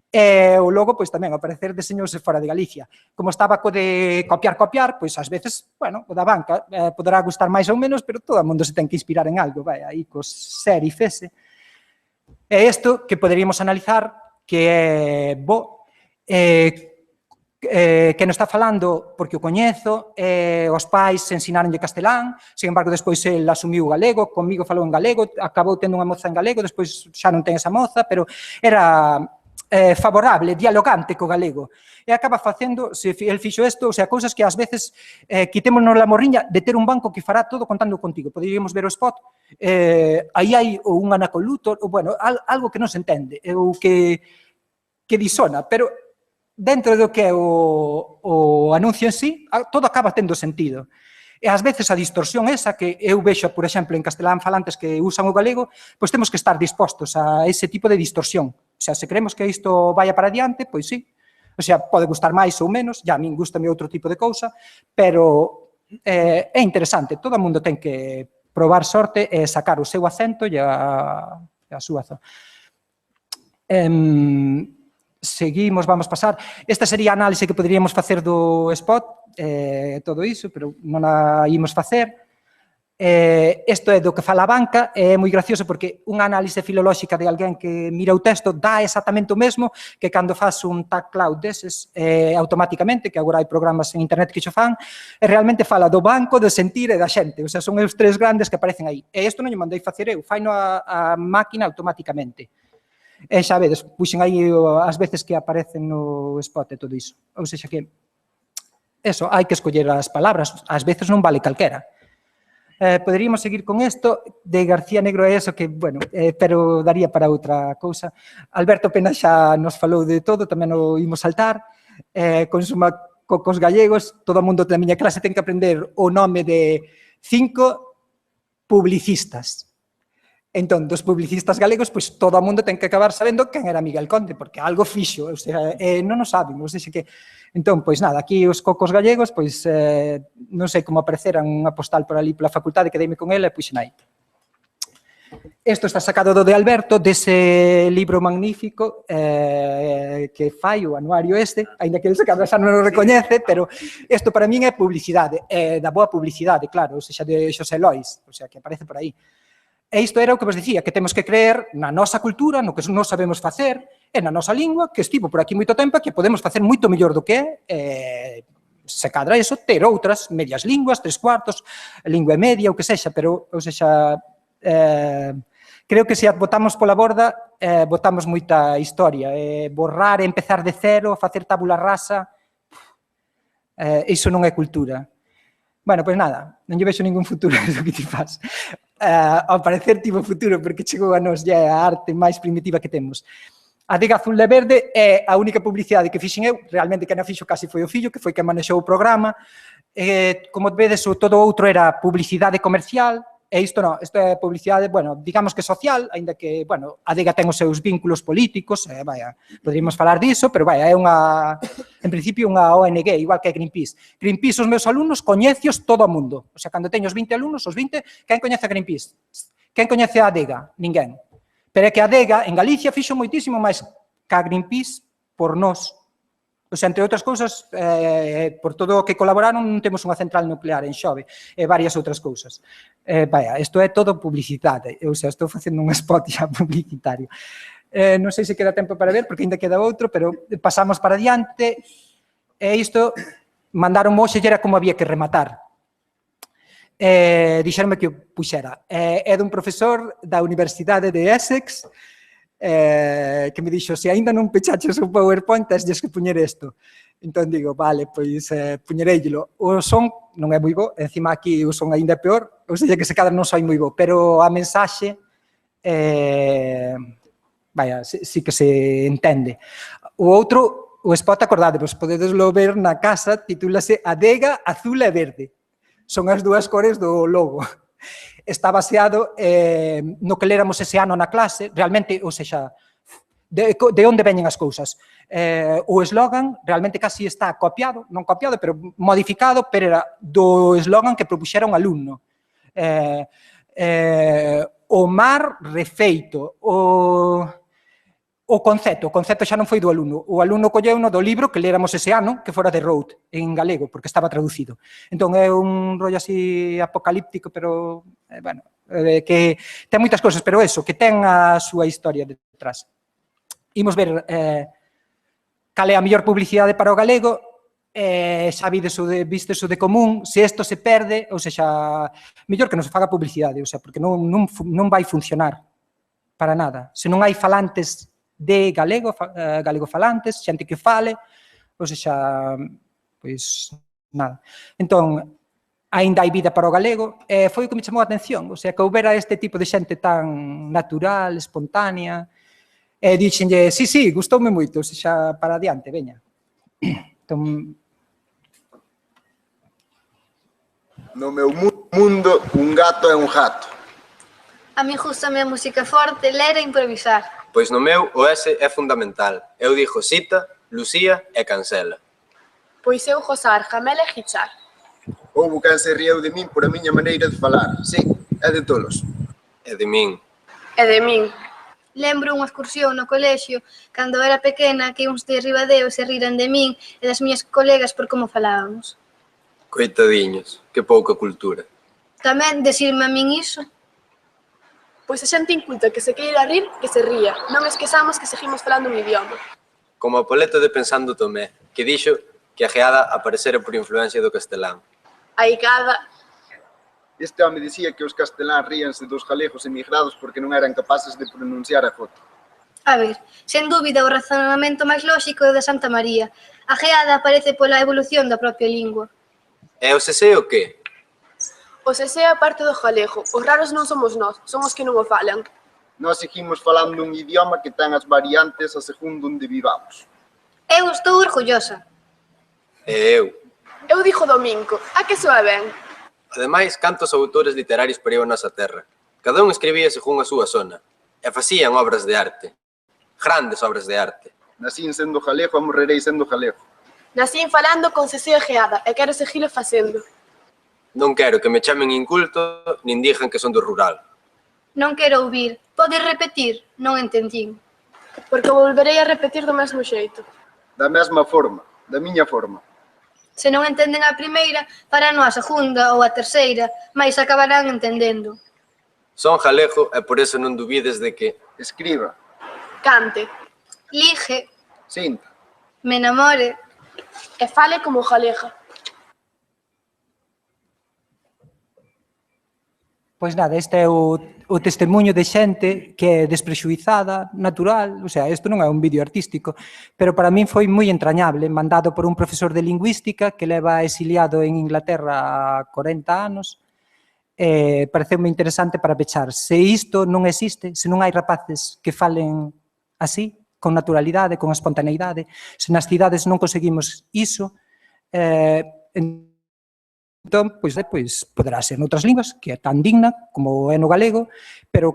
e o logo, pois tamén, aparecer deseñouse fora de Galicia. Como estaba co de copiar, pois ás veces, bueno, o da banca poderá gustar máis ou menos, pero todo o mundo se ten que inspirar en algo, vai, aí cos serifes. E isto que poderíamos analizar, que é bo, que non está falando porque o coñezo, os pais ensinaronlle castelán, sin embargo, despois el asumiu o galego, comigo falou en galego, acabou tendo unha moza en galego, despois xa non ten esa moza, pero era favorable, dialogante co galego. E acaba facendo, se el fixo isto, o sea, cousas que ás veces quitémonos la morriña de ter un banco que fará todo contando contigo. Poderíamos ver o spot, aí hai un anacoluto, ou, bueno, algo que non se entende, ou que disona, pero dentro do que é o anuncio en sí, todo acaba tendo sentido. E ás veces a distorsión esa que eu vexo, por exemplo, en castelán falantes que usan o galego, pois temos que estar dispostos a ese tipo de distorsión. O sea, se creemos que isto vaya para adiante, pois sí. O sea, pode gustar máis ou menos, a min gustame outro tipo de cousa, pero é interesante. Todo o mundo ten que probar sorte e sacar o seu acento e a súa zona. Seguimos, vamos pasar. Esta sería a análise que poderíamos facer do spot, todo iso, pero non a imos facer. Isto é do que fala a banca, é moi gracioso porque unha análise filolóxica de alguén que mira o texto dá exactamente o mesmo que cando faz un tag cloud deses automáticamente, que agora hai programas en internet que xo fan, e realmente fala do banco, do sentir e da xente. O sea, son os tres grandes que aparecen aí. E isto non lle mandei facer eu, faino a máquina automáticamente. E xa vedes, puxen aí as veces que aparecen no spot e todo iso. Ou seja que, eso, hai que escoller as palabras, ás veces non vale calquera. Poderíamos seguir con isto, de García Negro é eso que, bueno, pero daría para outra cousa. Alberto Pena xa nos falou de todo, tamén o imos saltar. Consuma cocos gallegos, todo o mundo da miña clase ten que aprender o nome de 5 publicistas. Entón, dos publicistas galegos, pois todo o mundo ten que acabar sabendo quen era Miguel Conde, porque algo fixo, o sea, non o saben, ou seja que... Entón, pois nada, aquí os cocos gallegos, pois non sei como apareceran unha postal por ali pola facultade, quedeime con ela e puxen aí. Isto está sacado do de Alberto, dese libro magnífico que fai o anuario este, ainda que el sacado xa non o recoñece, pero isto para min é publicidade, da boa publicidade, claro, ou seja, de Xosé Lois, o sea, que aparece por aí. E isto era o que vos dicía, que temos que creer na nosa cultura, no que non sabemos facer, e na nosa lingua, que estivo por aquí moito tempo, que podemos facer moito mellor do que é, se cadra iso, ter outras medias linguas, 3/4, lingua e media, o que sexa, pero, ou sexa, creo que se botamos pola borda, botamos moita historia, borrar e empezar de cero, facer tabula rasa, iso non é cultura. Bueno, pois nada, non lle vexo ningún futuro do que ti faz. Ao parecer tivo futuro porque chegou a nos a arte máis primitiva que temos. A Adega Azul e Verde é a única publicidade que fixen eu, realmente que na fixo casi foi o fillo, que foi que manexou o programa. Como vedes, todo o outro era publicidade comercial, e isto non, isto é publicidade, bueno, digamos que social, aínda que, bueno, a Adega ten os seus vínculos políticos, vaya, poderíamos falar diso, pero vaya, é unha, en principio, unha ONG, igual que Greenpeace. Greenpeace, os meus alumnos, coñecios todo o mundo. O sea, cando teño os 20 alumnos, os 20, quen coñece a Greenpeace? Quen coñece a Adega? Ninguén. Pero é que a Adega, en Galicia, fixo moitísimo máis que a Greenpeace por nós. O sea, entre outras cousas, por todo o que colaboraron, temos unha central nuclear en Xove e varias outras cousas. Vaya, isto é todo publicidade. O sea, estou facendo un spot xa publicitario. Non sei se queda tempo para ver, porque ainda queda outro, pero pasamos para diante. E isto, mandaron hoxe, era como había que rematar. Dixeronme que o puxera. É dun profesor da Universidade de Essex, que me dixo, se ainda non pechaches o PowerPoint, tesdes que poñer isto. Entón digo, vale, pois poñereillelo. O son non é moi bo, encima aquí o son ainda peor, ou seja que se cadra non soy moi bo, pero a mensaxe, vaya, sí que se entende. O outro, o spot, acordadevos, podedeslo ver na casa, titúlase Adega Azul e Verde. Son as dúas cores do logo. Está baseado no que léramos ese ano na clase, realmente, ou seja, de onde veñen as cousas. O eslogan realmente casi está copiado, non copiado, pero modificado, pero era do eslogan que propuxera un alumno. O mar refeito, o concepto xa non foi do alumno. O alumno colleu no do libro que léramos ese ano, que fora de Road, en galego, porque estaba traducido. Entón, é un rollo así apocalíptico, pero, bueno, que ten moitas cousas, pero eso, que ten a súa historia detrás. Imos ver cal é a mellor publicidade para o galego, xa vistes o de común, se isto se perde, ou seja, mellor que non se faga publicidade, ou sea, porque non vai funcionar para nada. Se non hai falantes de galego, galegofalantes, xente que fale, ou seja, pois, nada. Entón, aínda hai vida para o galego, foi o que me chamou a atención, ou sea, que houbera este tipo de xente tan natural, espontánea, e dixenlle, sí, gustoume moito, ou seja, para adiante, veña. Entón, No meu mundo, un gato é un jato. A mí gustame a música forte, ler e improvisar. Pois no meu o S é fundamental. Eu digo cita, Lucía e cancela. Pois eu gozar, jamela e gichar. Houbo quen se rieu de min por a miña maneira de falar. Sí, é de tolos. É de min. É de min. Lembro unha excursión no colexio, cando era pequena, que uns de Ribadeo se riran de min e das miñas colegas por como falábamos. Coitadiños, que pouca cultura. Tamén decirme a min iso. Pois a xente inculta que se queira rir, que se ría. Non esquezamos que seguimos falando un idioma. Como a Poleto de Pensando Tomé, que dixo que a geada aparecera por influencia do castelán. A igada... Este home dicía que os casteláns ríanse dos galegos emigrados porque non eran capaces de pronunciar a jota. A ver, sen dúbida o razonamento máis lóxico é o de Santa María. A geada aparece pola evolución da propia lingua. E o seseo que? O seseo é parte do galego. Os raros non somos nós, somos que non o falan. Nós seguimos falando un idioma que ten as variantes a segundo onde vivamos. Eu estou orgullosa. E eu. Eu dixo domingo, a que soa ben? Ademais, cantos autores literarios periu a nosa terra. Cada un escribía según a súa zona. E facían obras de arte. Grandes obras de arte. Nacín sendo galego e morrerei sendo galego. Nacín falando con seseo e geada e quero seguilo facendo. Non quero que me chamen inculto nin digan que son do rural. Non quero ouvir. Podes repetir? Non entendín. Porque volverei a repetir do mesmo xeito. Da mesma forma, da miña forma. Se non entenden a primeira, farán a segunda ou a terceira, mais acabarán entendendo. Son galego e por eso non dubides de que... Escriba. Cante. Lige. Sinta. Me enamore. E fale como galega. Pois nada, este é o testemunho de xente que é desprexuizada, natural, o sea, isto non é un vídeo artístico, pero para min foi moi entrañable, mandado por un profesor de lingüística que leva exiliado en Inglaterra 40 anos, pareceume interesante para pechar. Se isto non existe, se non hai rapaces que falen así, con naturalidade, con espontaneidade, se nas cidades non conseguimos iso, entón, pois poderá ser noutras linguas, que é tan digna como é no galego, pero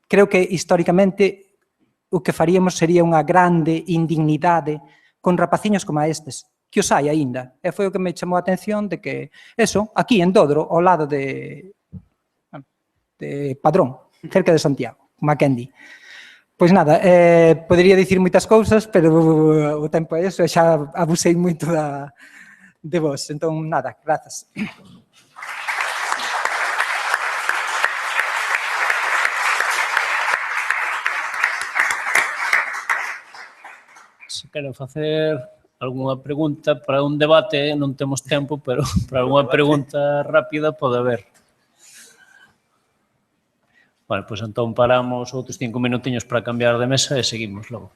creo que históricamente o que faríamos sería unha grande indignidade con rapaciños como estes, que os hai aínda. E foi o que me chamou a atención de que, eso, aquí en Dodro, ao lado de Padrón, cerca de Santiago, Mackendy. Pois nada, podería dicir moitas cousas, pero o tempo é eso, xa abusei moito de vos. Entón, nada, grazas. Se queren facer algunha pregunta para un debate, non temos tempo, pero para algunha pregunta rápida pode haber. Bueno, pois entón paramos outros 5 minutiños para cambiar de mesa e seguimos logo.